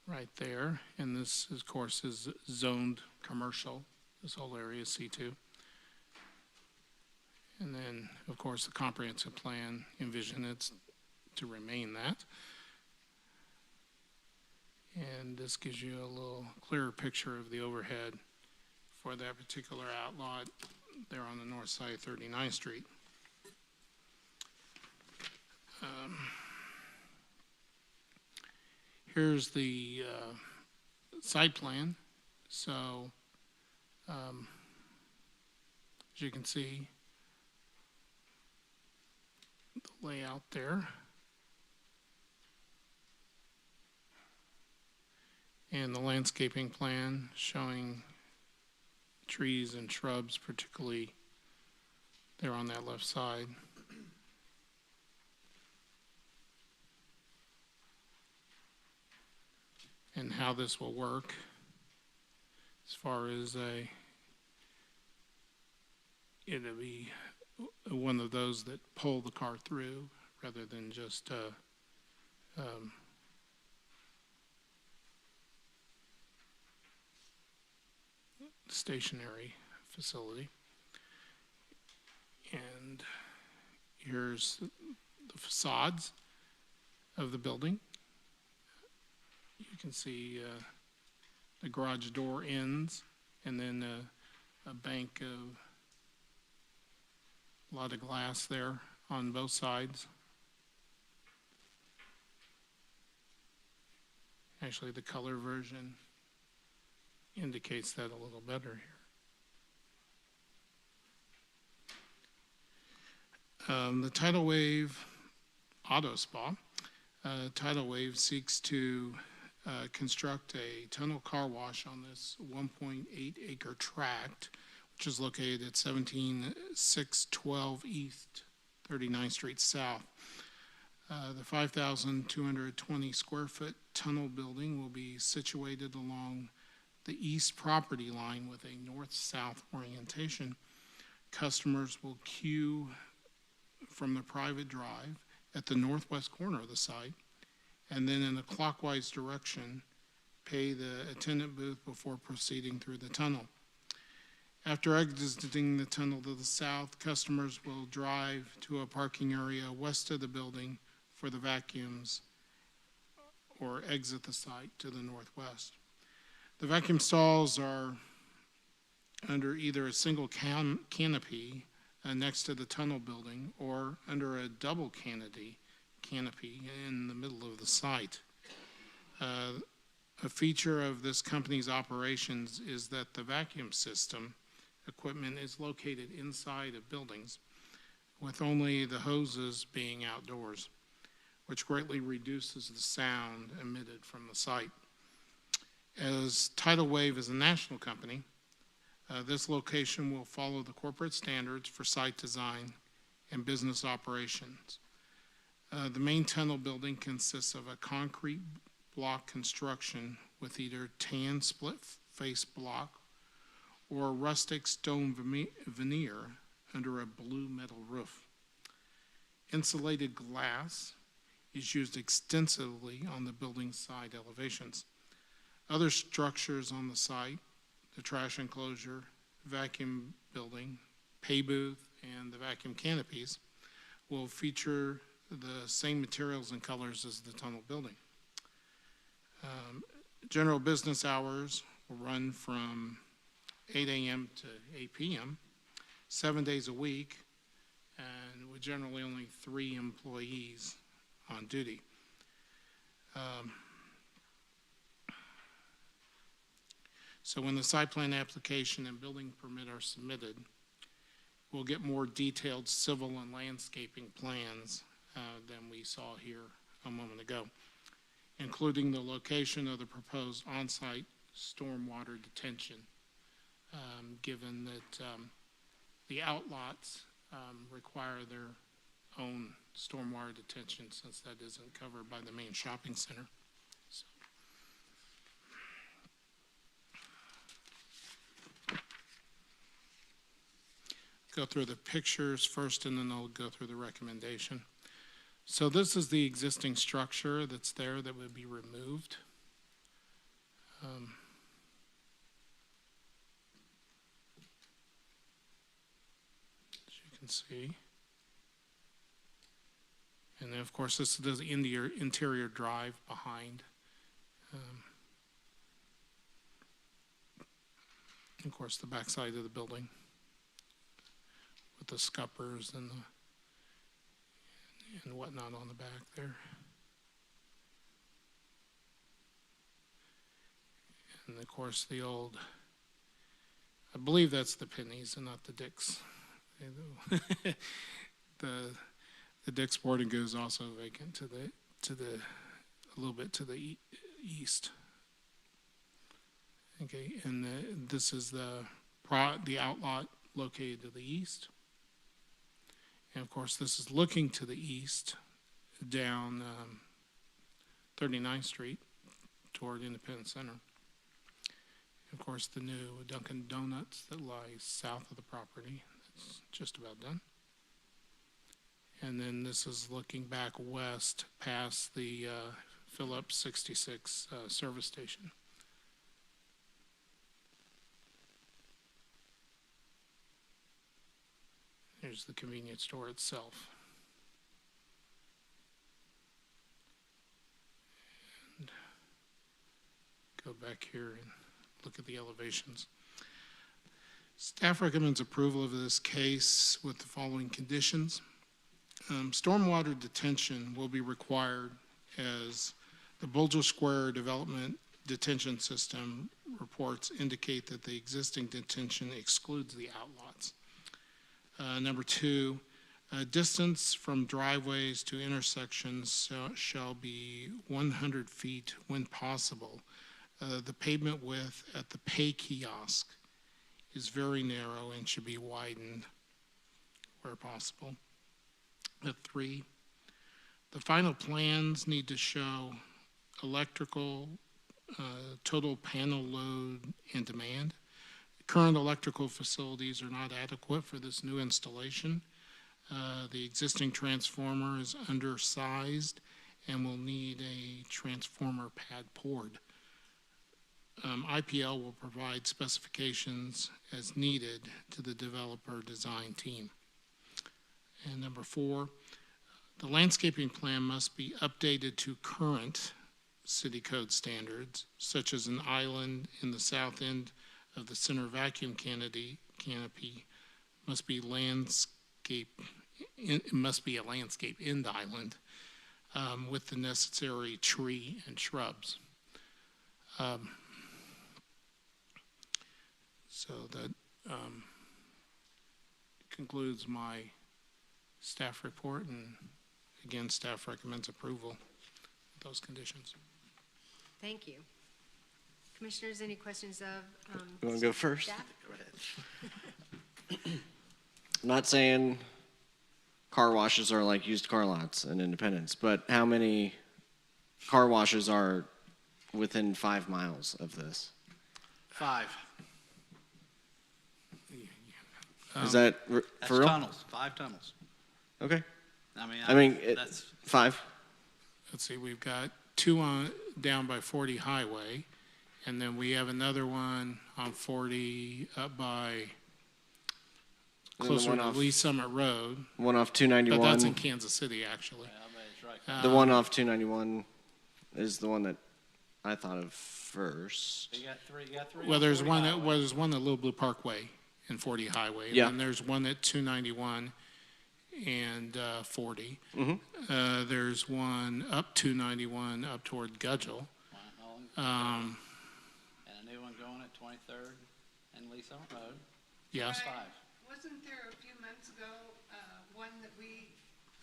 right there, and this, of course, is zoned commercial. This whole area is C2. And then, of course, the comprehensive plan envisioned it to remain that. And this gives you a little clearer picture of the overhead for that particular outlot there on the north side of 39th Street. Here's the site plan. So, as you can see, the layout there. And the landscaping plan showing trees and shrubs, particularly there on that left side. And how this will work as far as it'll be one of those that pull the car through rather than just stationary facility. And here's the facades of the building. You can see the garage door ends, and then a bank of a lot of glass there on both sides. Actually, the color version indicates that a little better here. The Tidal Wave Auto Spa. Tidal Wave seeks to construct a tunnel car wash on this 1.8 acre tract, which is located at 17612 East 39th Street South. The 5,220 square foot tunnel building will be situated along the east property line with a north-south orientation. Customers will queue from the private drive at the northwest corner of the site, and then in a clockwise direction, pay the attendant booth before proceeding through the tunnel. After exiting the tunnel to the south, customers will drive to a parking area west of the building for the vacuums or exit the site to the northwest. The vacuum stalls are under either a single canopy next to the tunnel building or under a double canopy in the middle of the site. A feature of this company's operations is that the vacuum system equipment is located inside of buildings with only the hoses being outdoors, which greatly reduces the sound emitted from the site. As Tidal Wave is a national company, this location will follow the corporate standards for site design and business operations. The main tunnel building consists of a concrete block construction with either tan split face block or a rustic stone veneer under a blue metal roof. Insulated glass is used extensively on the building side elevations. Other structures on the site, the trash enclosure, vacuum building, pay booth, and the vacuum canopies, will feature the same materials and colors as the tunnel building. General business hours will run from 8 a.m. to 8 p.m., 7 days a week, and with generally only 3 employees on duty. So when the site plan application and building permit are submitted, we'll get more detailed civil and landscaping plans than we saw here a moment ago, including the location of the proposed on-site stormwater detention, given that the outlots require their own stormwater detention since that isn't covered by the main shopping center. So. Go through the pictures first and then I'll go through the recommendation. So this is the existing structure that's there that would be removed. As you can see. And then of course this is the interior drive behind. Of course the back side of the building with the scuppers and whatnot on the back there. And of course the old, I believe that's the Pennies and not the Dick's. The Dick's Sporting Goods also vacant to the a little bit to the east. Okay, and this is the outlot located to the east. And of course, this is looking to the east down 39th Street toward Independence Center. Of course, the new Dunkin' Donuts that lies south of the property. That's just about done. And then this is looking back west past the Phillips 66 service station. Here's the convenience store itself. And go back here and look at the elevations. Staff recommends approval of this case with the following conditions. Stormwater detention will be required as the Bulger Square Development Detention System reports indicate that the existing detention excludes the outlots. Number 2, distance from driveways to intersections shall be 100 feet when possible. The pavement width at the pay kiosk is very narrow and should be widened where possible. 3, the final plans need to show electrical, total panel load and demand. Current electrical facilities are not adequate for this new installation. The existing transformer is undersized and will need a transformer pad poured. IPL will provide specifications as needed to the developer design team. And number 4, the landscaping plan must be updated to current city code standards, such as an island in the south end of the center vacuum canopy must be a landscape end island with the necessary tree and shrubs. So that concludes my staff report, and again, staff recommends approval of those conditions.
Thank you. Commissioners, any questions of,
You want to go first?
staff?
I'm not saying car washes are like used car lots in Independence, but how many car washes are within 5 miles of this?
5.
Is that
That's
for real?
tunnels, 5 tunnels.
Okay.
I mean, that's,
5.
Let's see, we've got 2 on, down by 40 Highway, and then we have another one on 40 up by
And then the
closer
one
to
off-
Lee Summit Road,
One off
but
291.
that's in Kansas City, actually.
I mean, it's right.
The one off 291 is the one that I thought of first.
You got 3
Well,
on
there's
40
one
highway.
at Little Blue Parkway in 40 Highway.
Yeah.
And then there's one at 291 and 40.
Mhm.
There's one up 291 up toward Gudgel.
And a new one going at 23rd and Lee Summit Road.
Yes.
5.
Wasn't there a few months ago, one that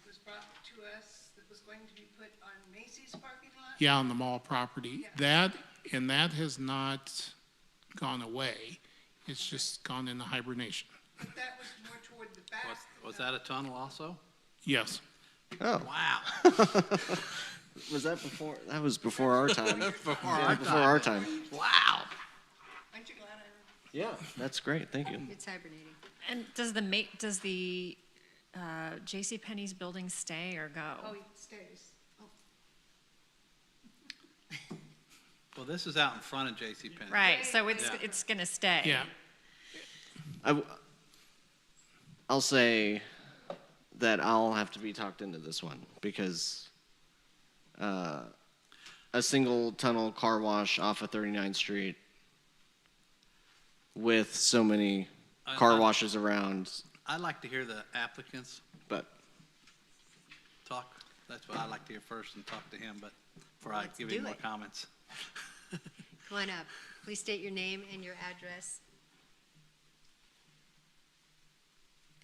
was brought to us that was going to be put on Macy's parking lot?
Yeah, on the mall property.
Yeah.
That has not gone away. It's just gone into hibernation.
But that was more toward the back.
Was that a tunnel also?
Yes.
Oh,
Wow.
was that before? That was before our time.
Before
Before our time.
Wow.
Aren't you glad I remember?
Yeah, that's great. Thank you.
It's hibernating.
And does the J.C. Penney's building stay or go?
Oh, it stays. Oh,
Well, this is out in front of J.C. Penney.
Right, so
Yeah.
it's gonna stay.
Yeah.
I'll say that I'll have to be talked into this one because a single tunnel car wash off of 39th Street with so many car washes around,
I'd like to hear the applicants
but
talk. That's what I'd like to hear first and talk to him, but before I
Let's
give
do
you more
it.
comments.
Come on up. Please state your name and your address.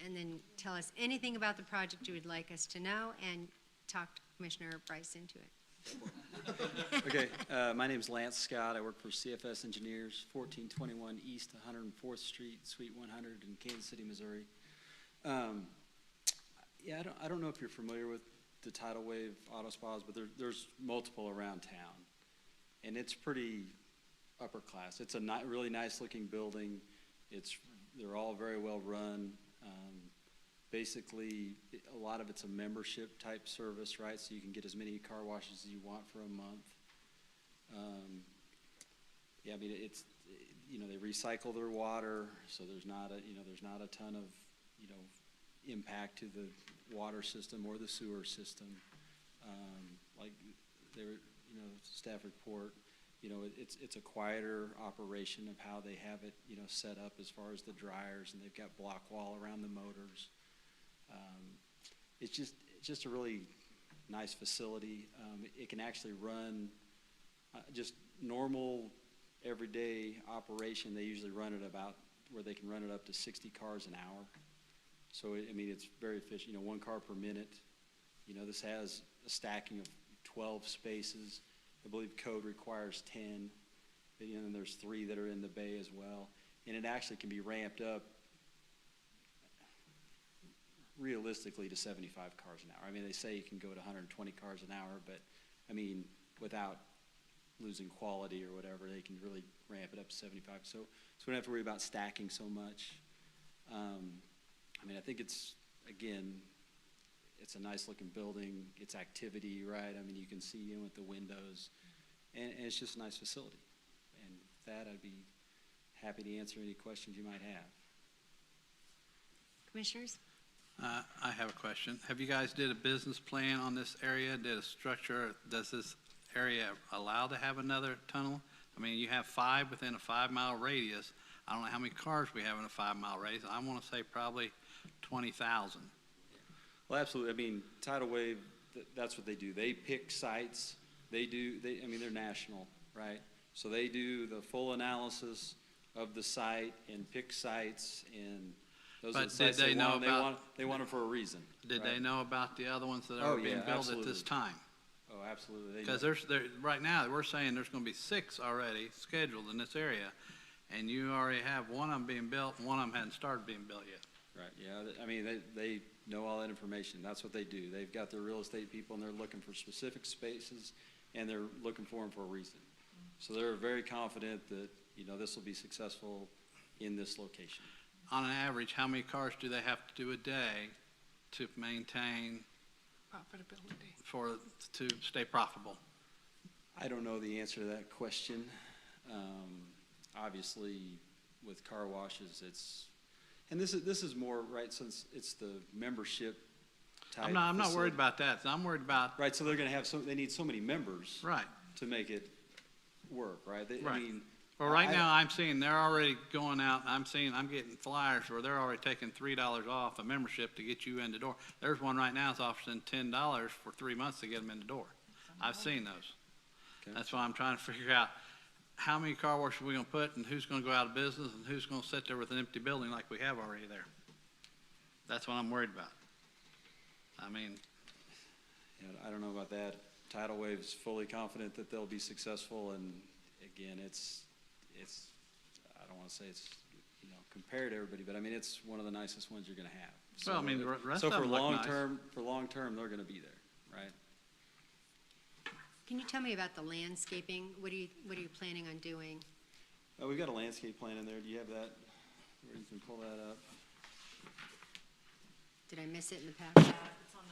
And then tell us anything about the project you would like us to know, and talk Commissioner Bryce into it.
Okay, my name's Lance Scott. I work for CFS Engineers, 1421 East 104th Street, Suite 100 in Kansas City, Missouri. Yeah, I don't know if you're familiar with the Tidal Wave Auto Spas, but there's multiple around town. And it's pretty upper class. It's a really nice looking building. They're all very well run. Basically, a lot of it's a membership type service, right? So you can get as many car washes as you want for a month. Yeah, I mean, they recycle their water, so there's not a ton of, impact to the water system or the sewer system. Like staff report, it's a quieter operation of how they have it, set up as far as the dryers, and they've got block wall around the motors. It's just a really nice facility. It can actually run just normal, everyday operation. They usually run it about where they can run it up to 60 cars an hour. So, it's very efficient, 1 car per minute. This has a stacking of 12 spaces. I believe code requires 10, and then there's 3 that are in the bay as well. And it actually can be ramped up realistically to 75 cars an hour. They say you can go to 120 cars an hour, but, without losing quality or whatever, they can really ramp it up to 75. So we don't have to worry about stacking so much. I think it's a nice looking building. It's activity, right? You can see in with the windows, and it's just a nice facility. And with that, I'd be happy to answer any questions you might have.
Commissioners?
I have a question. Have you guys did a business plan on this area? Did a structure? Does this area allow to have another tunnel? You have 5 within a 5-mile radius. I don't know how many cars we have in a 5-mile radius. I want to say probably 20,000.
Well, absolutely. Tidal Wave, that's what they do. They pick sites. They're national, right? So they do the full analysis of the site and pick sites, and those are the
But
sites
did they know about?
they want them for a reason.
Did
right?
they know about the other ones that
Oh,
are being
yeah,
built at this
absolutely.
time?
Oh, absolutely. They
Because
know.
right now, we're saying there's gonna be 6 already scheduled in this area, and you already have one of them being built, and one of them hadn't started being built yet.
Right, yeah, I mean, they know all that information, that's what they do. They've got their real estate people, and they're looking for specific spaces, and they're looking for them for a reason. So they're very confident that, you know, this will be successful in this location.
On an average, how many cars do they have to do a day to maintain,
Profitability.
to stay profitable?
I don't know the answer to that question. Obviously, with car washes, and this is more, right, since it's the membership type.
I'm not worried
facility.
about that. I'm worried about,
Right, so they're gonna have they need so many members
right.
to make it work, right? I
Right.
mean,
Well, right now, I'm seeing they're already going out, I'm getting flyers where they're already taking $3 off a membership to get you in the door. There's one right now that's offering $10 for 3 months to get them in the door. I've seen those.
Okay.
That's why I'm trying to figure out how many car washes we gonna put, and who's gonna go out of business, and who's gonna sit there with an empty building like we have already there. That's what I'm worried about. I mean,
you know, I don't know about that. Tidal Wave's fully confident that they'll be successful, and again, it's, I don't wanna say it's, you know, compared to everybody, but I mean, it's one of the nicest ones you're gonna have.
well, I mean, the rest
So
of
for
them look
long
nice.
term, they're gonna be there, right?
Can you tell me about the landscaping? What are you planning on doing?
We've got a landscape plan in there. Do you have that, where you can pull that up?
Did I miss it in the packet?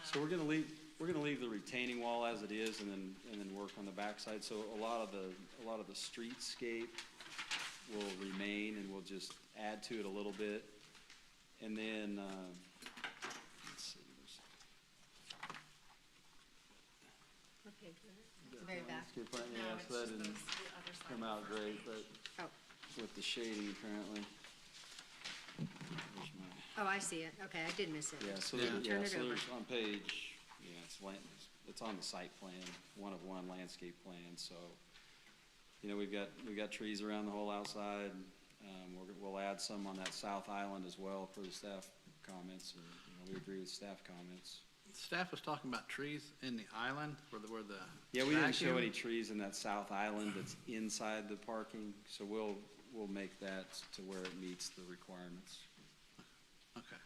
So we're gonna leave the retaining wall as it is, and then work on the backside. So a lot of the streetscape will remain, and we'll just add to it a little bit. And then, let's see,
Very back.
landscape plan, yeah, so that didn't come out great, but
Oh.
with the shading apparently. Where's my-
Oh, I see it. Okay, I did miss it.
Yeah, so,
Didn't turn it over.
there's on page, it's on the site plan, one of one landscape plan, so, you know, we've got trees around the whole outside. We'll add some on that south island as well for the staff comments, and, you know, we agree with staff comments.
Staff was talking about trees in the island where the.
Yeah, we didn't show
vacuum-
any trees in that south island that's inside the parking, so we'll make that to where it meets the requirements.
Okay.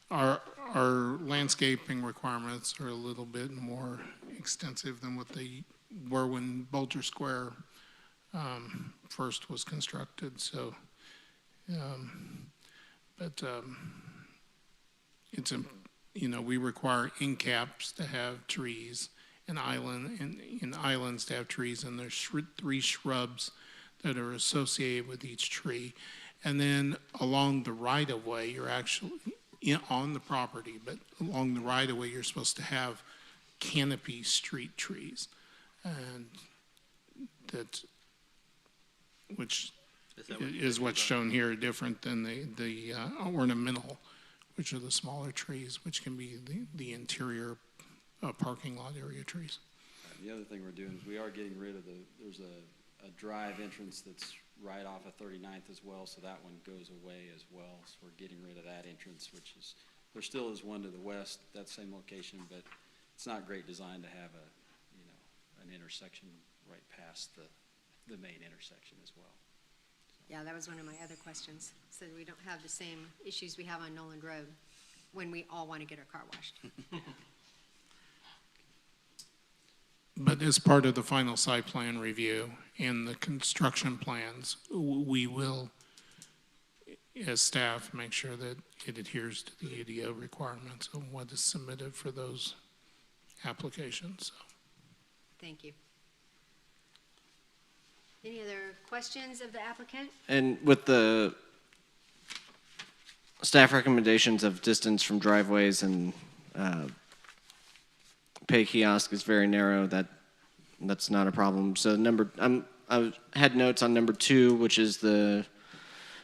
Our landscaping requirements are a little bit more extensive than what they were when Bulger Square first was constructed, so, it's you know, we require end caps to have trees, and islands to have trees, and there's 3 shrubs that are associated with each tree. And then along the right-of-way, you're actually on the property, but along the right-of-way, you're supposed to have canopy street trees, and which is what's shown here, different than the ornamental, which are the smaller trees, which can be the interior parking lot area trees.
The other thing we're doing is we are getting rid of there's a drive entrance that's right off of 39th as well, so that one goes away as well. So we're getting rid of that entrance, there still is one to the west, that same location, but it's not great design to have an intersection right past the main intersection as well.
Yeah, that was one of my other questions. So we don't have the same issues we have on Noland Road when we all want to get our car washed.
But as part of the final site plan review and the construction plans, we will, as staff, make sure that it adheres to the UDO requirements of what is submitted for those applications.
Thank you. Any other questions of the applicant?
And with the staff recommendations of distance from driveways and pay kiosk is very narrow, that's not a problem. So I had notes on number 2, which is the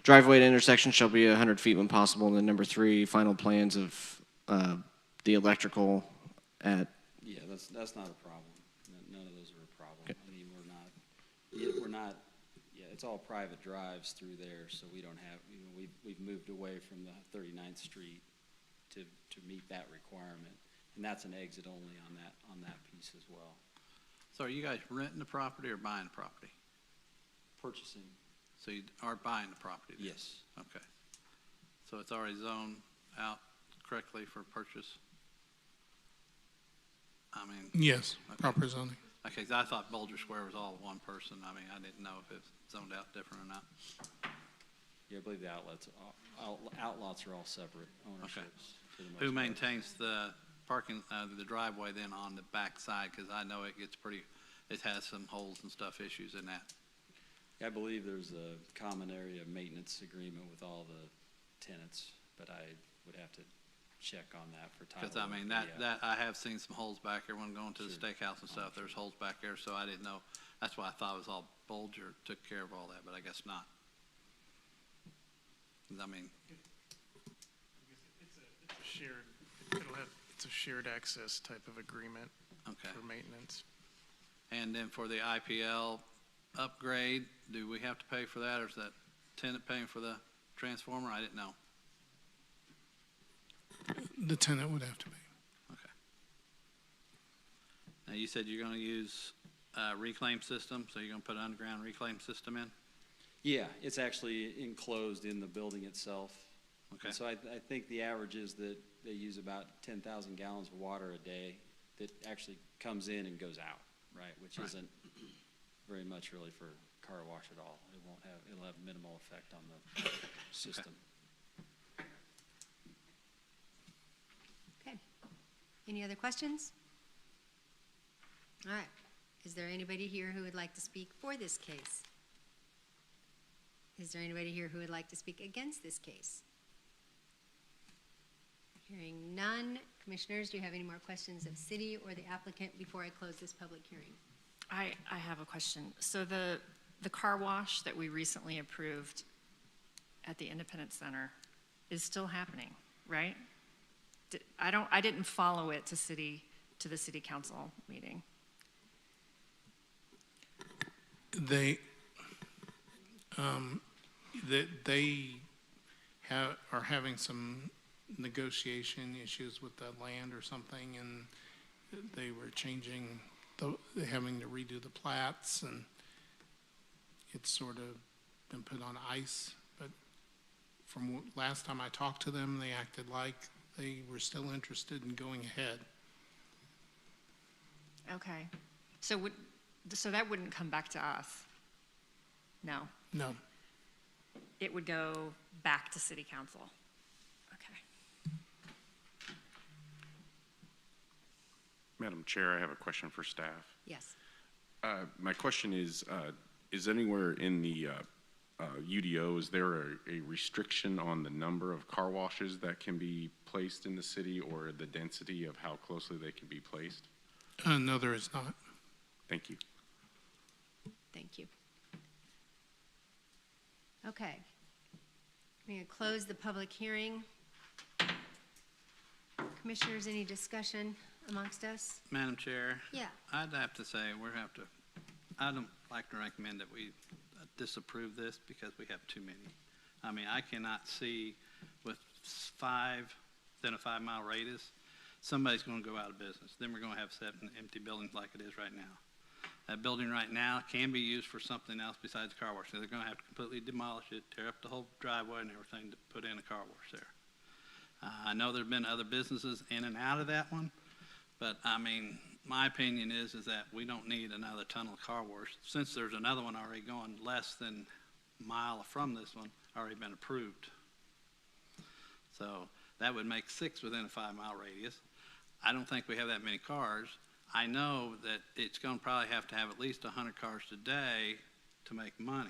driveway to intersection shall be 100 feet when possible, and then number 3, final plans of the electrical at.
Yeah, that's not a problem. None of those are a problem.
Okay.
I mean, it's all private drives through there, so we don't have, we've moved away from the 39th Street to meet that requirement. And that's an exit only on that piece as well.
So are you guys renting the property or buying the property?
Purchasing,
So you are buying the property then?
yes,
Okay. So it's already zoned out correctly for purchase? I mean,
Yes,
Okay.
proper zoning.
okay, 'cause I thought Bulger Square was all one person. I mean, I didn't know if it's zoned out different or not.
yeah, I believe the outlots are all separate ownerships for the most
Who
part.
maintains the parking, the driveway then on the back side? Because I know it gets pretty, it has some holes and stuff issues in that.
I believe there's a common area maintenance agreement with all the tenants, but I would have to check on that for title.
Because I mean,
work, but
that, I have seen some holes back there when going to the
Sure.
steakhouse and stuff. There's holes back there, so I didn't know. That's why I thought it was all Bulger took care of all that, but I guess not. I mean,
It's a shared, it's a shared access type of agreement
okay.
for maintenance.
And then for the IPL upgrade, do we have to pay for that, or is that tenant paying for the transformer? I didn't know.
The tenant would have to be.
Okay. Now, you said you're gonna use reclaim system, so you're gonna put an underground reclaim system in?
Yeah, it's actually enclosed in the building itself.
Okay.
And so I think the average is that they use about 10,000 gallons of water a day that actually comes in and goes out, right? Which
Right.
isn't very much really for car wash at all. It'll have minimal effect on the system.
Okay. Any other questions? All right. Is there anybody here who would like to speak for this case? Is there anybody here who would like to speak against this case? Hearing none. Commissioners, do you have any more questions of city or the applicant before I close this public hearing?
I have a question. So the car wash that we recently approved at the Independence Center is still happening, right? I didn't follow it to the city council meeting.
They are having some negotiation issues with the land or something, and they were having to redo the plats, and it's sort of been put on ice. But from last time I talked to them, they acted like they were still interested in going ahead.
Okay. So that wouldn't come back to us? No.
No.
It would go back to city council? Okay.
Madam Chair, I have a question for staff.
Yes.
My question is anywhere in the UDO, is there a restriction on the number of car washes that can be placed in the city, or the density of how closely they can be placed?
No, there is not.
Thank you.
Thank you. Okay. I'm going to close the public hearing. Commissioners, any discussion amongst us?
Madam Chair?
Yeah.
I'd have to say, I don't like to recommend that we disapprove this because we have too many. I mean, I cannot see with within a 5-mile radius, somebody's going to go out of business. Then we're going to have 7 empty buildings like it is right now. That building right now can be used for something else besides car wash. So they're going to have to completely demolish it, tear up the whole driveway and everything to put in a car wash there. I know there've been other businesses in and out of that one, but I mean, my opinion is that we don't need another tunnel car wash. Since there's another one already going less than a mile from this one, already been approved. So that would make 6 within a 5-mile radius. I don't think we have that many cars. I know that it's going to probably have to have at least 100 cars today to make money.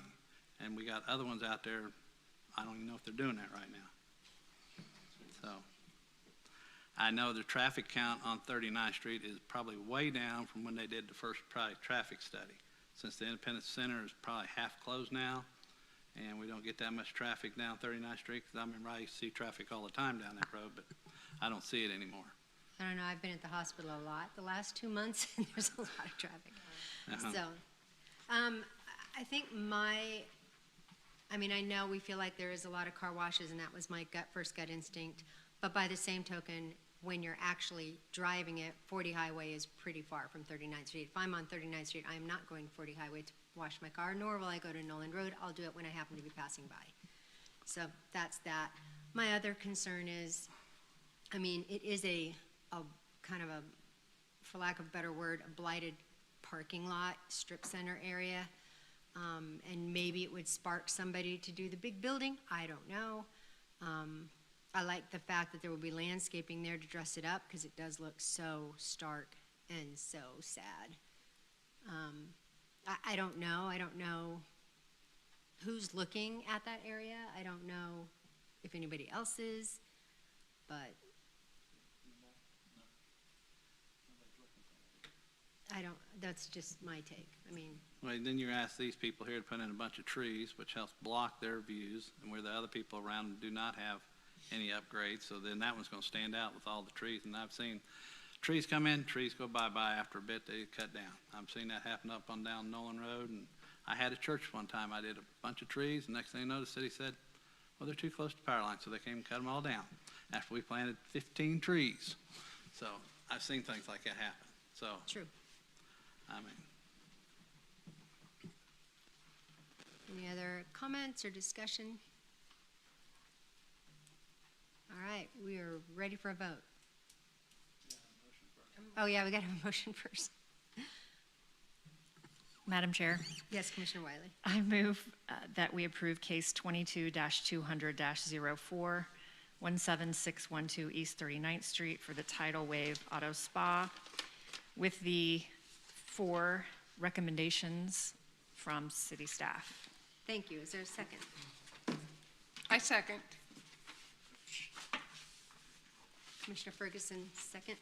And we got other ones out there, I don't even know if they're doing that right now. So I know the traffic count on 39th Street is probably way down from when they did the first traffic study. Since the Independence Center is probably half closed now, and we don't get that much traffic down 39th Street, because I remember I used to see traffic all the time down that road, but I don't see it anymore.
I don't know, I've been at the hospital a lot the last 2 months, and there's a lot of traffic. So, I think I know we feel like there is a lot of car washes, and that was my first gut instinct, but by the same token, when you're actually driving it, 40 Highway is pretty far from 39th Street. If I'm on 39th Street, I'm not going 40 Highway to wash my car, nor will I go to Nolan Road. I'll do it when I happen to be passing by. So that's that. My other concern is, I mean, it is a kind of a, for lack of a better word, a blighted parking lot, strip center area. And maybe it would spark somebody to do the big building. I don't know. I like the fact that there will be landscaping there to dress it up because it does look so stark and so sad. I don't know. I don't know who's looking at that area. I don't know if anybody else is, but that's just my take. I mean,
Well, then you ask these people here to put in a bunch of trees, which helps block their views, and where the other people around do not have any upgrades, so then that one's gonna stand out with all the trees. And I've seen trees come in, trees go bye-bye, after a bit they cut down. I've seen that happen up on down Nolan Road, and I had a church one time, I did a bunch of trees, and next thing you know, the city said, well, they're too close to power lines, so they came and cut them all down, after we planted 15 trees. So, I've seen things like that happen, so,
true.
I mean,
Any other comments or discussion? All right, we are ready for a vote. Oh, yeah, we got to have a motion first.
Madam Chair,
Yes, Commissioner Wiley.
I move that we approve case 22-200-04, 17612 East 39th Street for the Tidal Wave Auto Spa with the 4 recommendations from city staff.
Thank you. Is there a second?
I second.
Commissioner Ferguson, second.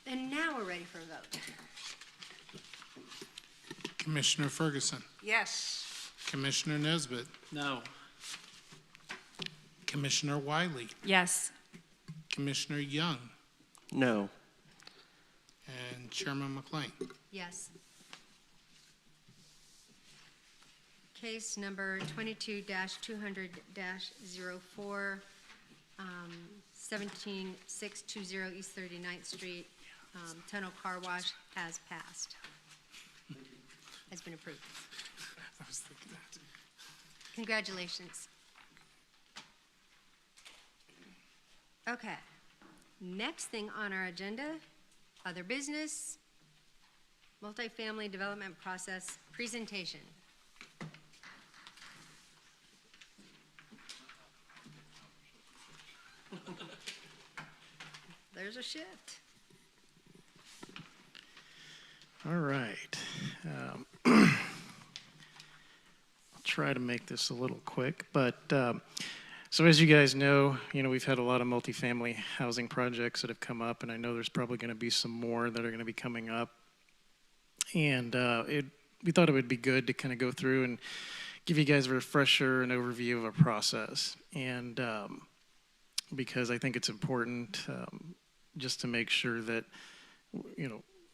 And now we're ready for a vote.
Commissioner Ferguson,
Yes.
Commissioner Nesbitt,
no,
Commissioner Wiley,
Yes.
Commissioner Young,
No.
and Chairman McLean.
Yes. Case number 22-200-04, 17620 East 39th Street, Tunnel Car Wash has passed. Has been approved.
I was thinking that.
Congratulations. Okay. Next thing on our agenda, other business, multifamily development process presentation. There's a shift.
All right. I'll try to make this a little quick, but so as you guys know, we've had a lot of multifamily housing projects that have come up, and I know there's probably going to be some more that are going to be coming up. And we thought it would be good to kind of go through and give you guys a refresher and overview of our process, and because I think it's important just to make sure that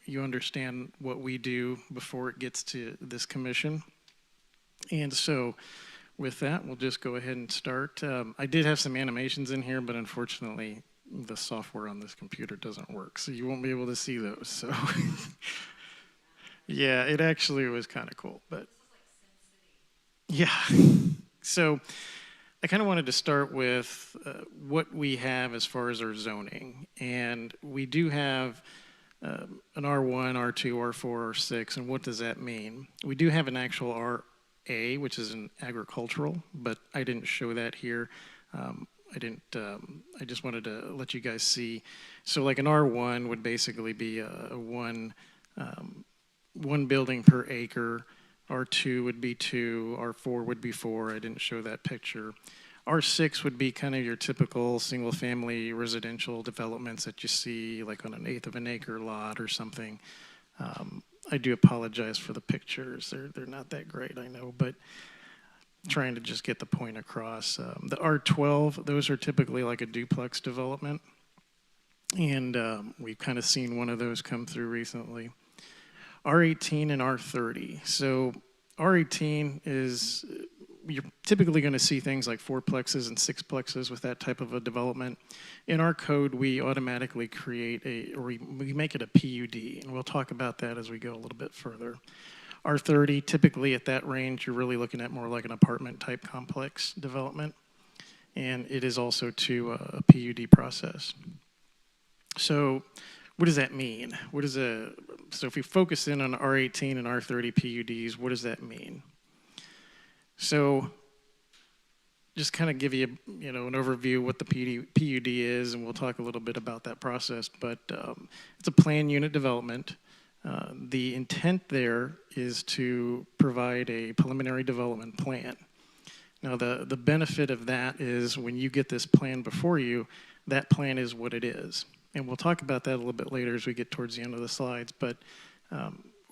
you understand what we do before it gets to this commission. And so with that, we'll just go ahead and start. I did have some animations in here, but unfortunately the software on this computer doesn't work, so you won't be able to see those. So yeah, it actually was kind of cool, but yeah. So I kind of wanted to start with what we have as far as our zoning. And we do have an R1, R2, R4, R6, and what does that mean? We do have an actual RA, which is an agricultural, but I didn't show that here. I just wanted to let you guys see. So like an R1 would basically be one building per acre. R2 would be 2, R4 would be 4. I didn't show that picture. R6 would be kind of your typical single-family residential developments that you see like on an 1/8 of an acre lot or something. I do apologize for the pictures. They're not that great, I know, but trying to just get the point across. The R12, those are typically like a duplex development, and we've kind of seen one of those come through recently. R18 and R30. So R18 is you're typically going to see things like fourplexes and sixplexes with that type of a development. In our code, we automatically create we make it a PUD, and we'll talk about that as we go a little bit further. R30, typically at that range, you're really looking at more like an apartment type complex development, and it is also to a PUD process. So what does that mean? So if we focus in on R18 and R30 PUDs, what does that mean? So just kind of give you, an overview of what the PUD is, and we'll talk a little bit about that process. But it's a planned unit development. The intent there is to provide a preliminary development plan. Now, the benefit of that is when you get this plan before you, that plan is what it is. And we'll talk about that a little bit later as we get towards the end of the slides. But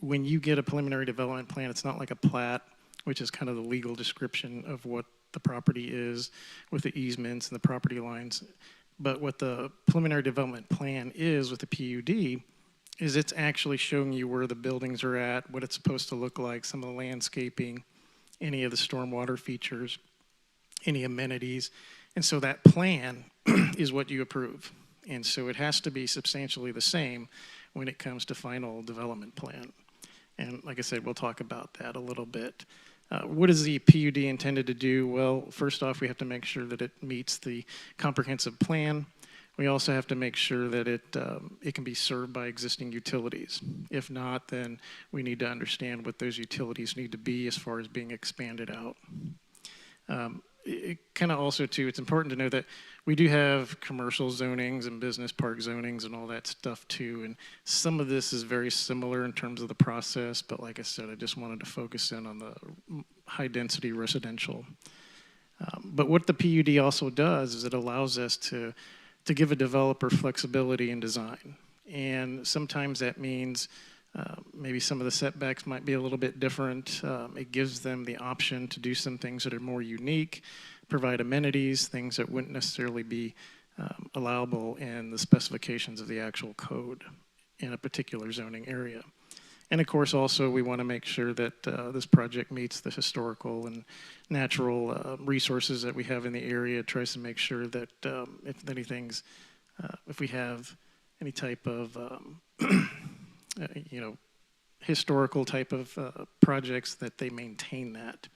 when you get a preliminary development plan, it's not like a plat, which is kind of the legal description of what the property is with the easements and the property lines. But what the preliminary development plan is with the PUD is it's actually showing you where the buildings are at, what it's supposed to look like, some of the landscaping, any of the stormwater features, any amenities. And so that plan is what you approve. And so it has to be substantially the same when it comes to final development plan. And like I said, we'll talk about that a little bit. What is the PUD intended to do? Well, first off, we have to make sure that it meets the comprehensive plan. We also have to make sure that it can be served by existing utilities. If not, then we need to understand what those utilities need to be as far as being expanded out. It kind of also, too, it's important to know that we do have commercial zonings and business park zonings and all that stuff, too. And some of this is very similar in terms of the process. But like I said, I just wanted to focus in on the high-density residential. But what the PUD also does is it allows us to give a developer flexibility in design. And sometimes that means maybe some of the setbacks might be a little bit different. It gives them the option to do some things that are more unique, provide amenities, things that wouldn't necessarily be allowable in the specifications of the actual code in a particular zoning area. And of course, also, we want to make sure that this project meets the historical and natural resources that we have in the area. It tries to make sure that if we have any type of historical type of projects, that they maintain that.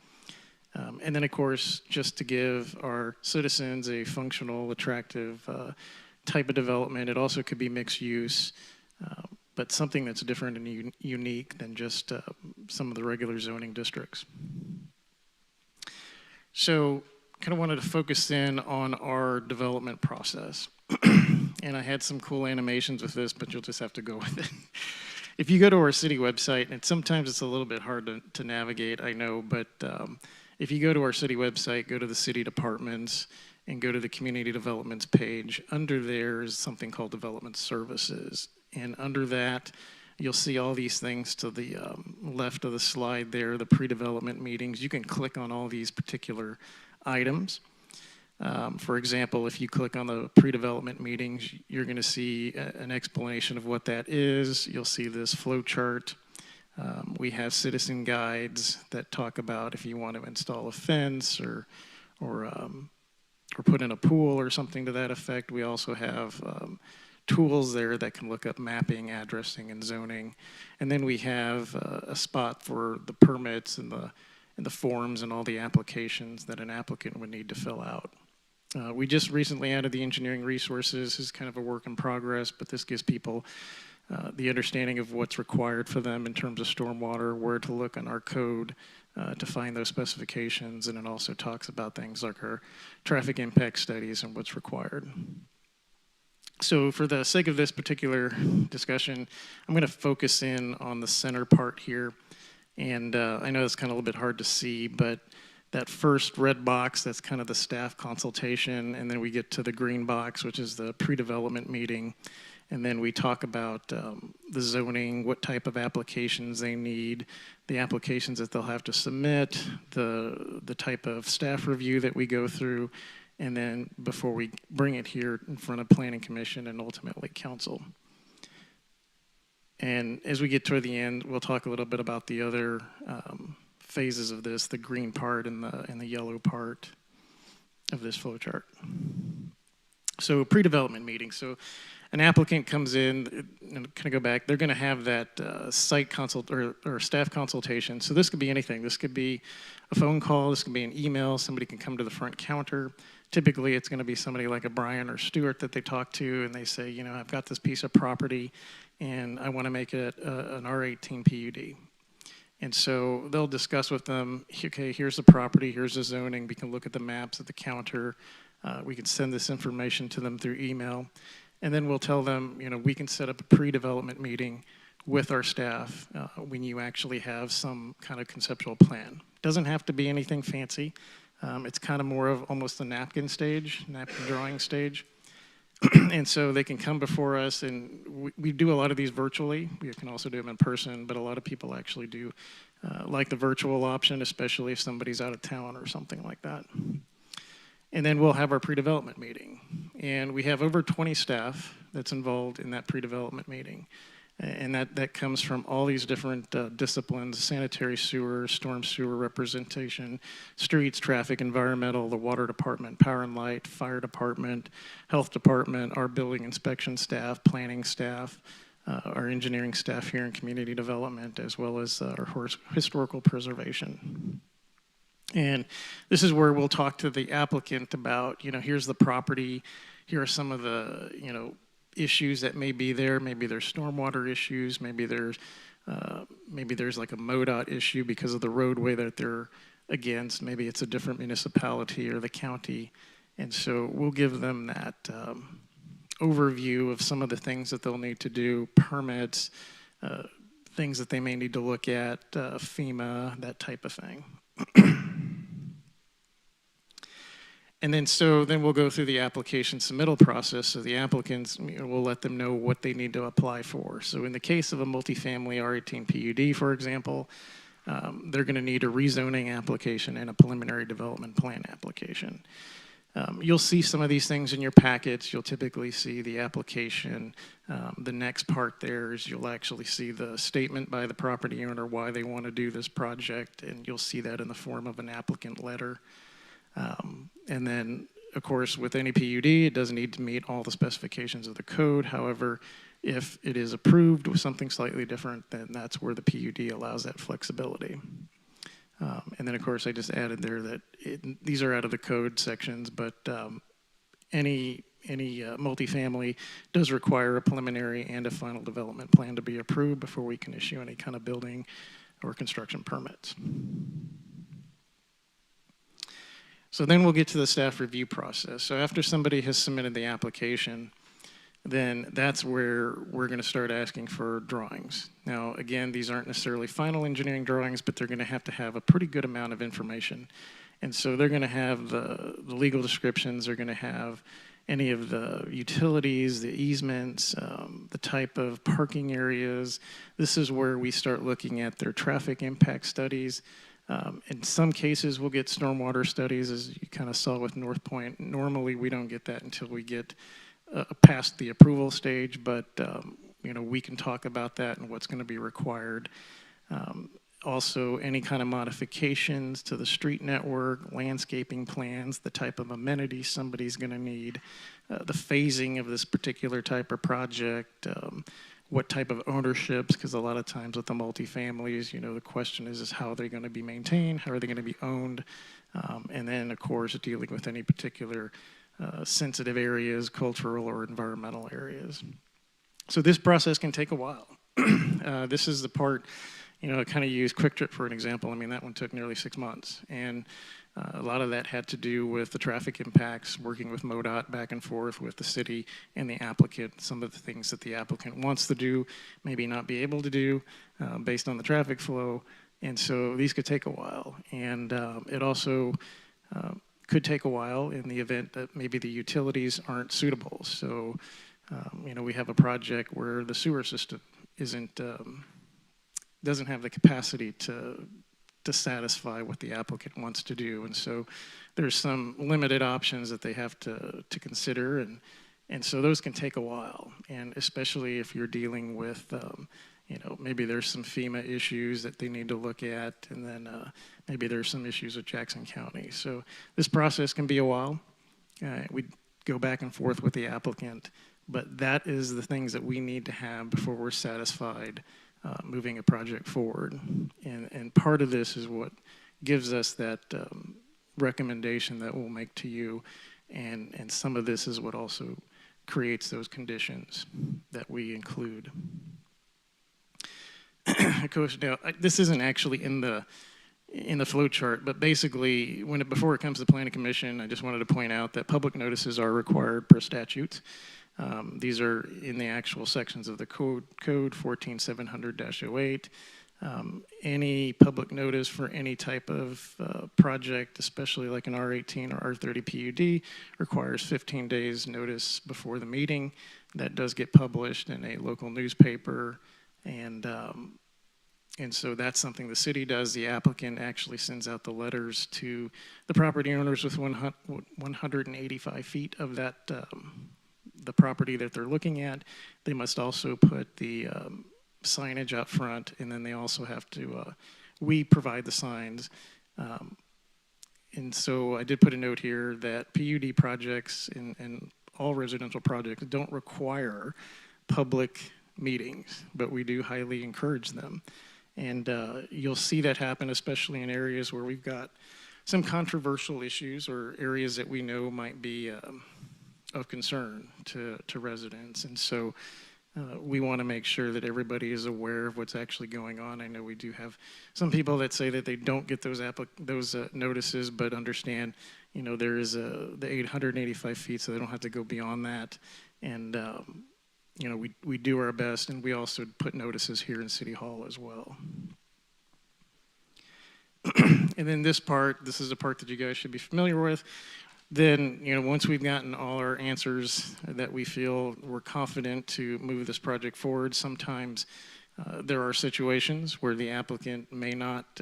And then, of course, just to give our citizens a functional, attractive type of development, it also could be mixed use, but something that's different and unique than just some of the regular zoning districts. So, kind of wanted to focus in on our development process. And I had some cool animations with this, but you'll just have to go with it. If you go to our city website, and sometimes it's a little bit hard to navigate, I know, but if you go to our city website, go to the city departments, and go to the community developments page, under there is something called development services. And under that, you'll see all these things to the left of the slide there, the pre-development meetings. You can click on all these particular items. For example, if you click on the pre-development meetings, you're going to see an explanation of what that is. You'll see this flow chart. We have citizen guides that talk about if you want to install a fence or put in a pool or something to that effect. We also have tools there that can look up mapping, addressing, and zoning. And then we have a spot for the permits and the forms and all the applications that an applicant would need to fill out. We just recently added the engineering resources. This is kind of a work in progress, but this gives people the understanding of what's required for them in terms of stormwater, where to look on our code to find those specifications, and it also talks about things like our traffic impact studies and what's required. So for the sake of this particular discussion, I'm going to focus in on the center part here. And I know it's kind of a little bit hard to see, but that first red box, that's kind of the staff consultation. And then we get to the green box, which is the pre-development meeting. And then we talk about the zoning, what type of applications they need, the applications that they'll have to submit, the type of staff review that we go through, and then before we bring it here in front of Planning Commission and ultimately Council. And as we get toward the end, we'll talk a little bit about the other phases of this, the green part and the yellow part of this flow chart. So pre-development meeting. So an applicant comes in, and kind of go back, they're going to have that site consult or staff consultation. So this could be anything. This could be a phone call. This could be an email. Somebody can come to the front counter. Typically, it's going to be somebody like a Brian or Stuart that they talk to, and they say, you know, I've got this piece of property, and I want to make it an R18 PUD. And so they'll discuss with them, okay, here's the property, here's the zoning. We can look at the maps at the counter. We can send this information to them through email. And then we'll tell them, you know, we can set up a pre-development meeting with our staff when you actually have some kind of conceptual plan. Doesn't have to be anything fancy. It's kind of more of almost the napkin drawing stage. And so they can come before us, and we do a lot of these virtually. We can also do them in person, but a lot of people actually do like the virtual option, especially if somebody's out of town or something like that. And then we'll have our pre-development meeting. And we have over 20 staff that's involved in that pre-development meeting. And that comes from all these different disciplines: sanitary sewer, storm sewer representation, streets, traffic, environmental, the water department, power and light, fire department, health department, our building inspection staff, planning staff, our engineering staff here in community development, as well as our historical preservation. And this is where we'll talk to the applicant about, you know, here's the property, here are some of the, you know, issues that may be there. Maybe there's stormwater issues, maybe there's like a MoDOT issue because of the roadway that they're against, maybe it's a different municipality or the county. And so we'll give them that overview of some of the things that they'll need to do, permits, things that they may need to look at, FEMA, that type of thing. And then we'll go through the application submittal process. So the applicants, you know, we'll let them know what they need to apply for. So in the case of a multifamily R18 PUD, for example, they're going to need a rezoning application and a preliminary development plan application. You'll see some of these things in your packets. You'll typically see the application. The next part there is you'll actually see the statement by the property owner why they want to do this project, and you'll see that in the form of an applicant letter. And then, of course, with any PUD, it doesn't need to meet all the specifications of the code. However, if it is approved with something slightly different, then that's where the PUD allows that flexibility. And then, of course, I just added there that these are out of the code sections, but any multifamily does require a preliminary and a final development plan to be approved before we can issue any kind of building or construction permits. So then we'll get to the staff review process. So after somebody has submitted the application, then that's where we're going to start asking for drawings. Now, again, these aren't necessarily final engineering drawings, but they're going to have a pretty good amount of information. And so they're going to have the legal descriptions, they're going to have any of the utilities, the easements, the type of parking areas. This is where we start looking at their traffic impact studies. In some cases, we'll get stormwater studies, as you kind of saw with North Point. Normally, we don't get that until we get past the approval stage, but you know, we can talk about that and what's going to be required. Also, any kind of modifications to the street network, landscaping plans, the type of amenities somebody's going to need, the phasing of this particular type of project, what type of ownerships, because a lot of times with the multifamilies, you know, the question is how are they going to be maintained, how are they going to be owned, and then, of course, dealing with any particular sensitive areas, cultural or environmental areas. So this process can take a while. This is the part, you know, I kind of use QuickTrip for an example. I mean, that one took nearly 6 months. And a lot of that had to do with the traffic impacts, working with MoDOT back and forth with the city and the applicant, some of the things that the applicant wants to do, maybe not be able to do based on the traffic flow. And so these could take a while. And it also could take a while in the event that maybe the utilities aren't suitable. So, you know, we have a project where the sewer system doesn't have the capacity to satisfy what the applicant wants to do. And so there's some limited options that they have to consider. And so those can take a while. And especially if you're dealing with, maybe there's some FEMA issues that they need to look at, and then maybe there's some issues with Jackson County. So this process can be a while. We go back and forth with the applicant, but that is the things that we need to have before we're satisfied moving a project forward. And part of this is what gives us that recommendation that we'll make to you, and some of this is what also creates those conditions that we include. Coach, now, this isn't actually in the flow chart, but basically, before it comes to the Planning Commission, I just wanted to point out that public notices are required per statute. These are in the actual sections of the code 14700-08. Any public notice for any type of project, especially like an R18 or R30 PUD, requires 15 days notice before the meeting. That does get published in a local newspaper, and so that's something the city does. The applicant actually sends out the letters to the property owners with 185 feet of that the property that they're looking at. They must also put the signage out front, and then they also have to, we provide the signs. And so I did put a note here that PUD projects and all residential projects don't require public meetings, but we do highly encourage them. And you'll see that happen, especially in areas where we've got some controversial issues or areas that we know might be of concern to residents. And so we want to make sure that everybody is aware of what's actually going on. I know we do have some people that say that they don't get those notices, but understand, there is the 885 feet, so they don't have to go beyond that. And we do our best, and we also put notices here in City Hall as well. And then this is a part that you guys should be familiar with. Then, once we've gotten all our answers that we feel we're confident to move this project forward, sometimes there are situations where the applicant may not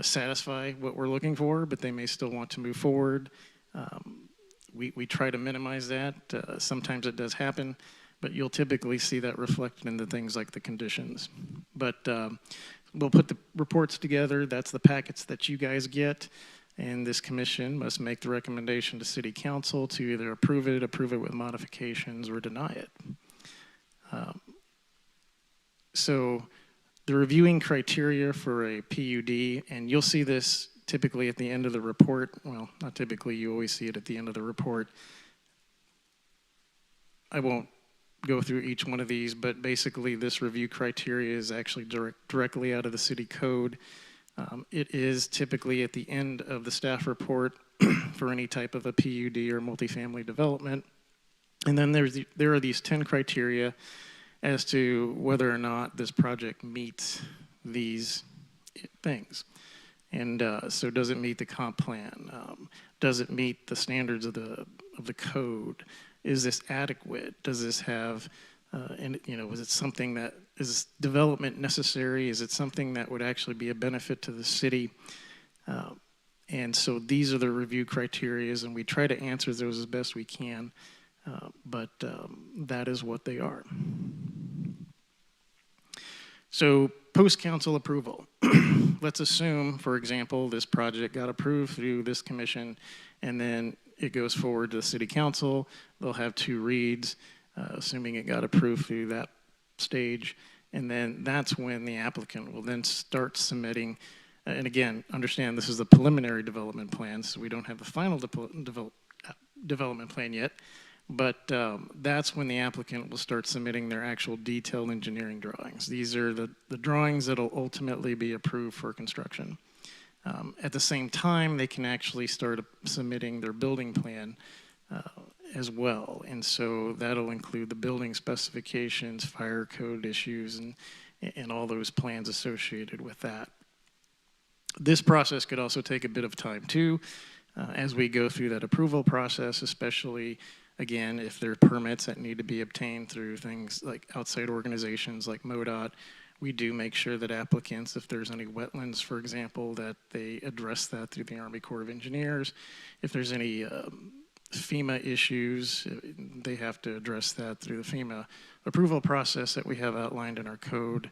satisfy what we're looking for, but they may still want to move forward. We try to minimize that. Sometimes it does happen, but you'll typically see that reflected in the things like the conditions. But we'll put the reports together. That's the packets that you guys get. And this commission must make the recommendation to City Council to either approve it with modifications, or deny it. So the reviewing criteria for a PUD, and you'll see this typically at the end of the report. Well, not typically, you always see it at the end of the report. I won't go through each one of these, but basically this review criteria is actually directly out of the city code. It is typically at the end of the staff report for any type of a PUD or multifamily development. And then there are these 10 criteria as to whether or not this project meets these things. And so does it meet the comp plan? Does it meet the standards of the code? Is this adequate? Does this have, is it something that is development necessary? Is it something that would actually be a benefit to the city? And so these are the review criteria, and we try to answer those as best we can, but that is what they are. So post-council approval. Let's assume, for example, this project got approved through this commission, and then it goes forward to the city council. They'll have 2 reads, assuming it got approved through that stage. And then that's when the applicant will then start submitting. And again, understand this is the preliminary development plan, so we don't have the final development plan yet. But that's when the applicant will start submitting their actual detailed engineering drawings. These are the drawings that will ultimately be approved for construction. At the same time, they can actually start submitting their building plan as well. And so that'll include the building specifications, fire code issues, and all those plans associated with that. This process could also take a bit of time too, as we go through that approval process, especially, again, if there are permits that need to be obtained through things like outside organizations like MoDOT. We do make sure that applicants, if there's any wetlands, for example, that they address that through the Army Corps of Engineers. If there's any FEMA issues, they have to address that through the FEMA approval process that we have outlined in our code.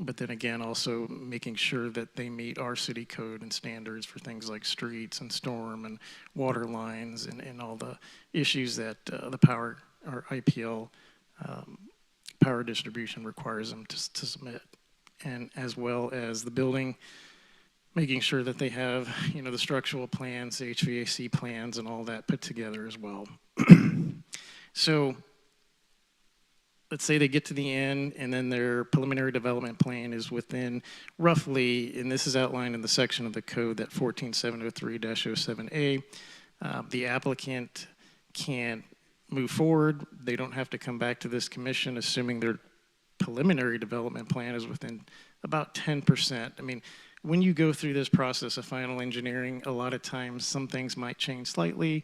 But then again, also making sure that they meet our city code and standards for things like streets and storm and water lines and all the issues that the power or IPL power distribution requires them to submit. And as well as the building, making sure that they have, you know, the structural plans, the HVAC plans, and all that put together as well. So let's say they get to the end, and then their preliminary development plan is within roughly, and this is outlined in the section of the code, that 14703-07A. The applicant can move forward. They don't have to come back to this commission, assuming their preliminary development plan is within about 10%. I mean, when you go through this process of final engineering, a lot of times some things might change slightly.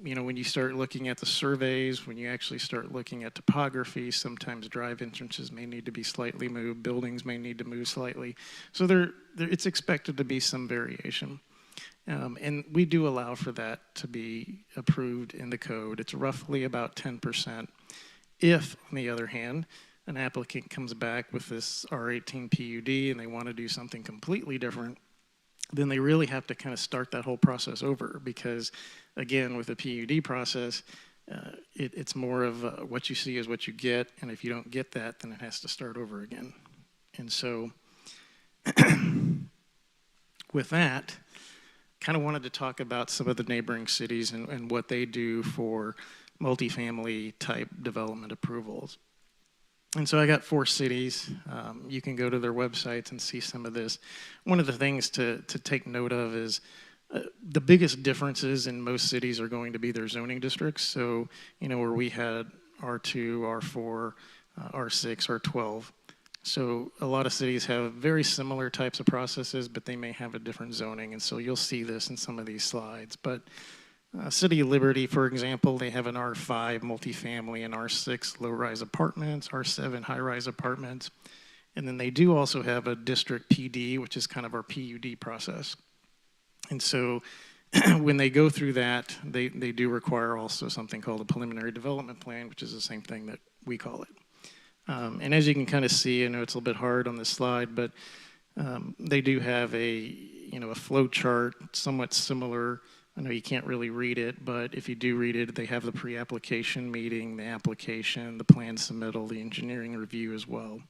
You know, when you start looking at the surveys, when you actually start looking at topography, sometimes drive entrances may need to be slightly moved, buildings may need to move slightly. So it's expected to be some variation. And we do allow for that to be approved in the code. It's roughly about 10%. If, on the other hand, an applicant comes back with this R18 PUD and they want to do something completely different, then they really have to kind of start that whole process over, because again, with the PUD process, it's more of what you see is what you get, and if you don't get that, then it has to start over again. And so with that, kind of wanted to talk about some of the neighboring cities and what they do for multifamily type development approvals. And so I got 4 cities. You can go to their websites and see some of this. One of the things to take note of is the biggest differences in most cities are going to be their zoning districts. So, you know, where we had R2, R4, R6, R12. So a lot of cities have very similar types of processes, but they may have a different zoning. And so you'll see this in some of these slides. But City of Liberty, for example, they have an R5 multifamily and R6 low-rise apartments, R7 high-rise apartments. And then they do also have a district PD, which is kind of our PUD process. And so when they go through that, they do require also something called a preliminary development plan, which is the same thing that we call it. And as you can kind of see, I know it's a little bit hard on this slide, but they do have a flow chart somewhat similar. I know you can't really read it, but if you do read it, they have the pre-application meeting, the application, the plan submittal, the engineering review as well.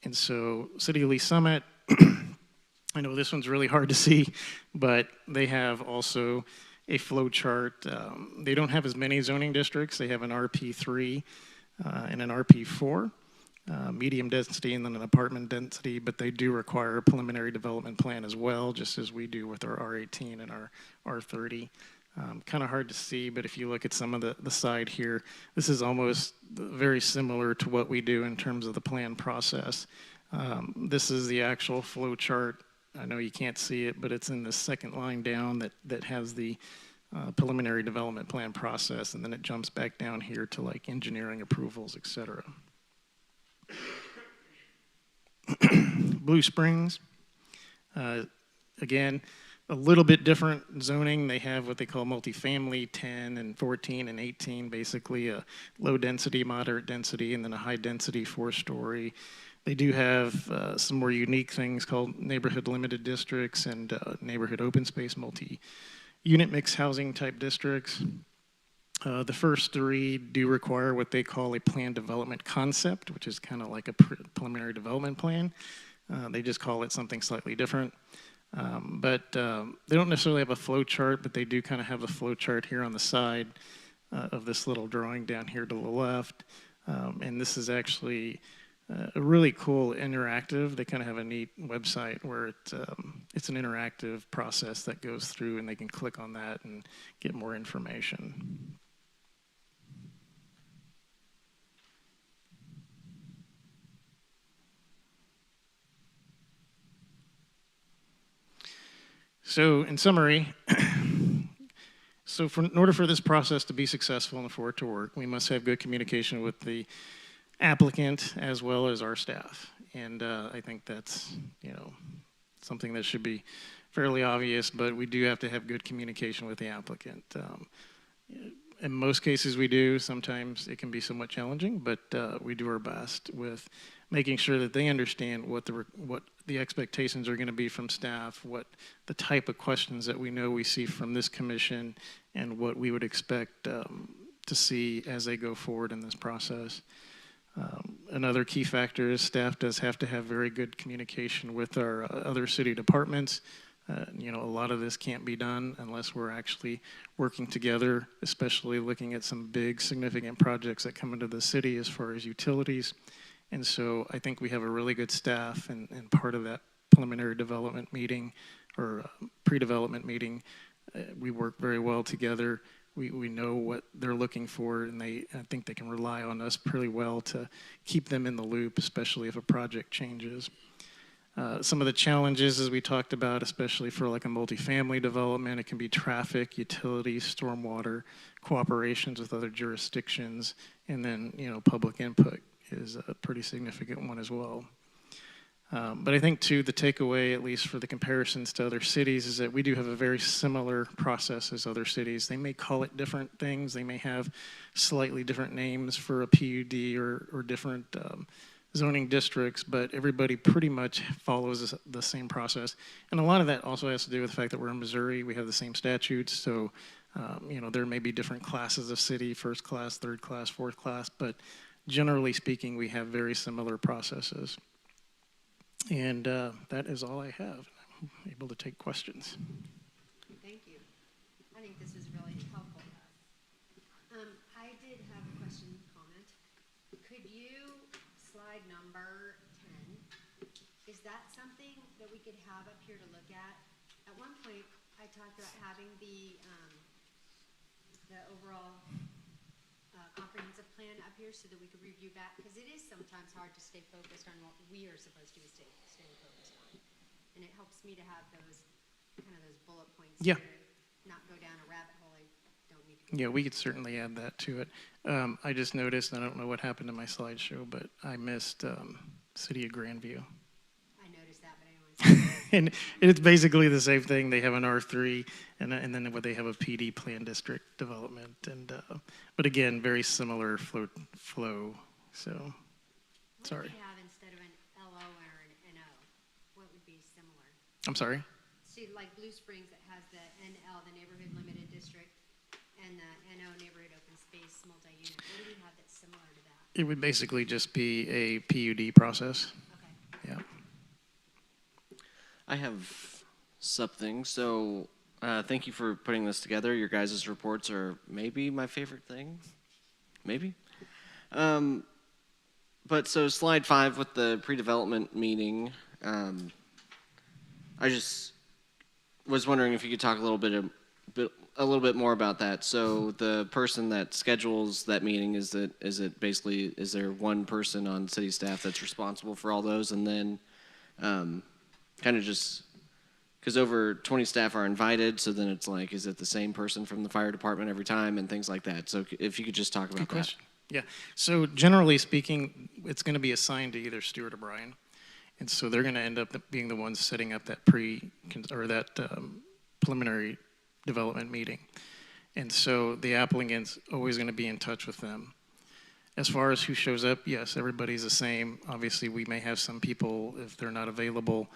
And so City of Lee Summit, I know this one's really hard to see, but they have also a flow chart. They don't have as many zoning districts. They have an RP3 and an RP4. Medium density and then an apartment density, but they do require a preliminary development plan as well, just as we do with our R18 and our R30. Kind of hard to see, but if you look at some of the side here, this is almost very similar to what we do in terms of the plan process. This is the actual flow chart. I know you can't see it, but it's in the second line down that has the preliminary development plan process, and then it jumps back down here to like engineering approvals, et cetera. Blue Springs, again, a little bit different zoning. They have what they call multifamily, 10 and 14 and 18, basically a low density, moderate density, and then a high density 4-story. They do have some more unique things called neighborhood limited districts and neighborhood open space multi-unit mixed housing type districts. The first 3 do require what they call a plan development concept, which is kind of like a preliminary development plan. They just call it something slightly different. But they don't necessarily have a flow chart, but they do kind of have a flow chart here on the side of this little drawing down here to the left. And this is actually a really cool interactive. They kind of have a neat website where it's an interactive process that goes through, and they can click on that and get more information. So in summary, in order for this process to be successful and for it to work, we must have good communication with the applicant as well as our staff. And I think that's, something that should be fairly obvious, but we do have to have good communication with the applicant. In most cases we do. Sometimes it can be somewhat challenging, but we do our best with making sure that they understand what the expectations are going to be from staff, what the type of questions that we know we see from this commission, and what we would expect to see as they go forward in this process. Another key factor is staff does have to have very good communication with our other city departments. A lot of this can't be done unless we're actually working together, especially looking at some big significant projects that come into the city as far as utilities. And so I think we have a really good staff, and part of that preliminary development meeting or pre-development meeting, we work very well together. We know what they're looking for, and I think they can rely on us pretty well to keep them in the loop, especially if a project changes. Some of the challenges, as we talked about, especially for like a multifamily development, it can be traffic, utilities, stormwater, cooperations with other jurisdictions, and then, public input is a pretty significant one as well. But I think, too, the takeaway, at least for the comparisons to other cities, is that we do have a very similar process as other cities. They may call it different things. They may have slightly different names for a PUD or different zoning districts, but everybody pretty much follows the same process. And a lot of that also has to do with the fact that we're in Missouri. We have the same statutes, so there may be different classes of city, first class, third class, fourth class, but generally speaking, we have very similar processes. And that is all I have. I'm able to take questions.
Thank you. I think this was really helpful. I did have a question, comment. Could you, slide number 10, is that something that we could have up here to look at? At one point, I talked about having the overall comprehensive plan up here so that we could review back, because it is sometimes hard to stay focused on what we are supposed to be staying focused on. And it helps me to have those bullet points.
Yeah.
To not go down a rabbit hole I don't need to go.
Yeah, we could certainly add that to it. I just noticed, I don't know what happened to my slideshow, but I missed City of Grandview.
I noticed that, but I always.
And it's basically the same thing. They have an R3, and then they have a PD plan district development. But again, very similar flow. So, sorry.
What would we have instead of an LO or an NO? What would be similar?
I'm sorry?
See, like Blue Springs that has the NL, the Neighborhood Limited District, and the NO, Neighborhood Open Space Multi-Unit. What do we have that's similar to that?
It would basically just be a PUD process.
Okay.
Yeah.
I have something. So thank you for putting this together. Your guys' reports are maybe my favorite thing. Maybe. But so slide 5 with the pre-development meeting, I just was wondering if you could talk a little bit more about that. So the person that schedules that meeting, is there one person on city staff that's responsible for all those? And then kind of just, because over 20 staff are invited, so then it's like, is it the same person from the fire department every time and things like that? So if you could just talk about
Good
that.
question. Yeah. So generally speaking, it's going to be assigned to either Stuart or Brian. And so they're going to end up being the ones setting up that preliminary development meeting. And so the applicant's always going to be in touch with them. As far as who shows up, yes, everybody's the same. Obviously, we may have some people, if they're not available.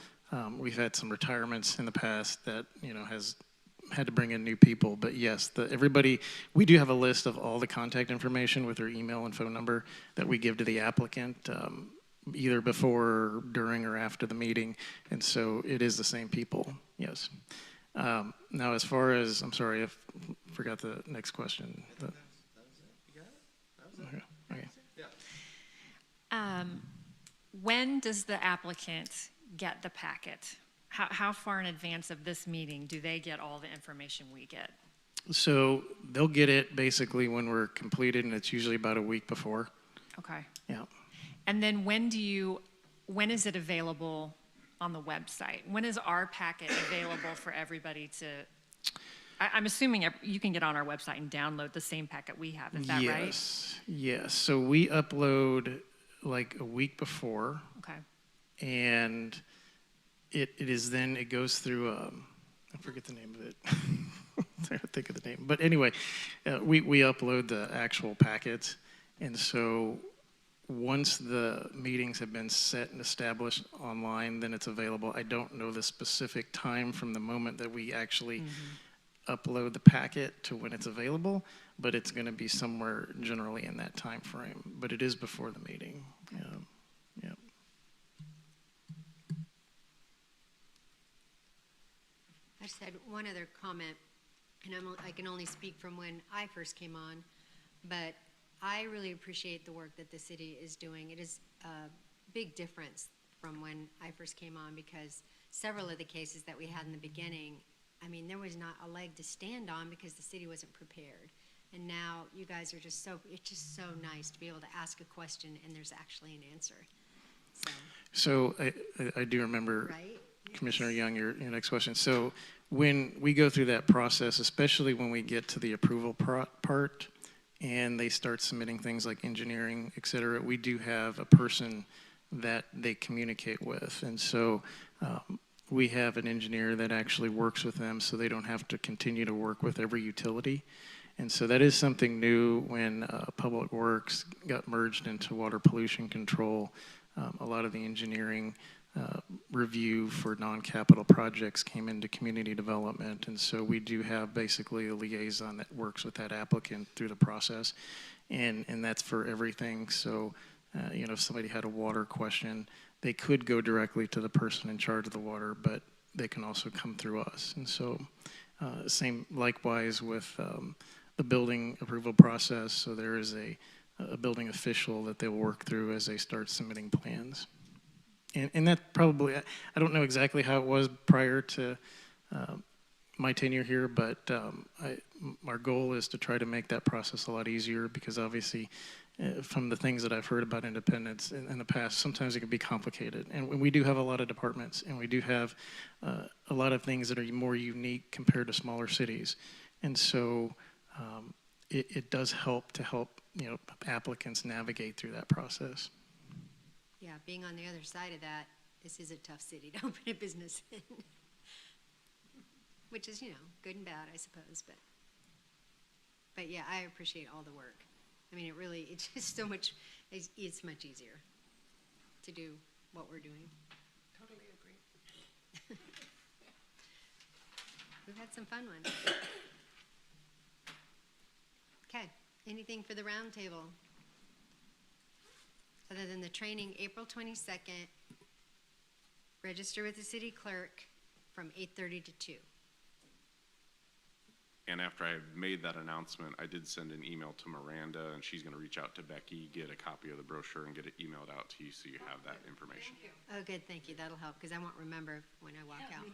We've had some retirements in the past that, has had to bring in new people. But yes, everybody, we do have a list of all the contact information with their email and phone number that we give to the applicant, either before, during, or after the meeting. And so it is the same people, yes. Now, as far as, I'm sorry, I forgot the next question. Okay.
When does the applicant get the packet? How far in advance of this meeting do they get all the information we get?
So they'll get it basically when we're completed, and it's usually about a week before.
Okay.
Yeah.
And then when is it available on the website? When is our packet available for everybody to, I'm assuming you can get on our website and download the same packet we have, is that right?
Yes. So we upload like a week before.
Okay.
And it goes through, I forget the name of it. I can't think of the name. But anyway, we upload the actual packets. And so once the meetings have been set and established online, then it's available. I don't know the specific time from the moment that we actually upload the packet to when it's available, but it's going to be somewhere generally in that time frame. But it is before the meeting. Yeah.
I just had one other comment, and I can only speak from when I first came on, but I really appreciate the work that the city is doing. It is a big difference from when I first came on, because several of the cases that we had in the beginning, I mean, there was not a leg to stand on because the city wasn't prepared. And now you guys are just it's just so nice to be able to ask a question and there's actually an answer.
So I do remember,
Right?
Commissioner Young, your next question. So when we go through that process, especially when we get to the approval part and they start submitting things like engineering, et cetera, we do have a person that they communicate with. And so we have an engineer that actually works with them so they don't have to continue to work with every utility. And so that is something new when Public Works got merged into Water Pollution Control. A lot of the engineering review for non-capital projects came into community development. And so we do have basically a liaison that works with that applicant through the process. And that's for everything. So, if somebody had a water question, they could go directly to the person in charge of the water, but they can also come through us. And so same likewise with the building approval process. So there is a building official that they'll work through as they start submitting plans. And that probably, I don't know exactly how it was prior to my tenure here, but our goal is to try to make that process a lot easier, because obviously from the things that I've heard about independence in the past, sometimes it can be complicated. And we do have a lot of departments, and we do have a lot of things that are more unique compared to smaller cities. And so it does help applicants navigate through that process.
Yeah, being on the other side of that, this is a tough city to open a business in. Which is, good and bad, I suppose, but yeah, I appreciate all the work. I mean, it's just so much, it's much easier to do what we're doing.
Totally agree.
We've had some fun ones. Okay, anything for the round table? Other than the training, April 22nd, register with the city clerk from 8:30 to 2.
And after I made that announcement, I did send an email to Miranda, and she's going to reach out to Becky, get a copy of the brochure, and get it emailed out to you so you have that information.
Oh, good, thank you, that'll help, because I won't remember when I walk out.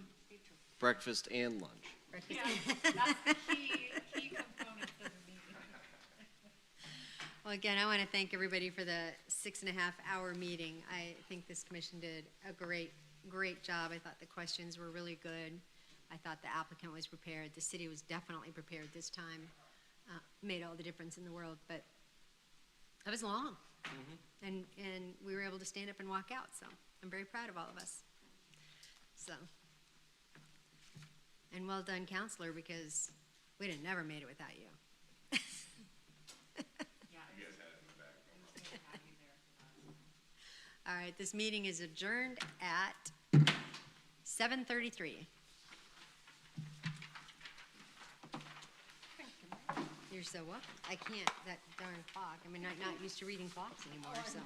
Breakfast and lunch.
Breakfast.
That's the key components of the meeting.
Well, again, I want to thank everybody for the 6.5-hour meeting. I think this commission did a great job. I thought the questions were really good. I thought the applicant was prepared. The city was definitely prepared this time. Made all the difference in the world, but that was long. And we were able to stand up and walk out, so I'm very proud of all of us. So, and well done, counselor, because we'd have never made it without you. All right, this meeting is adjourned at 7:33. You're so welcome. I can't, that darn clock. I mean, I'm not used to reading clocks anymore, so.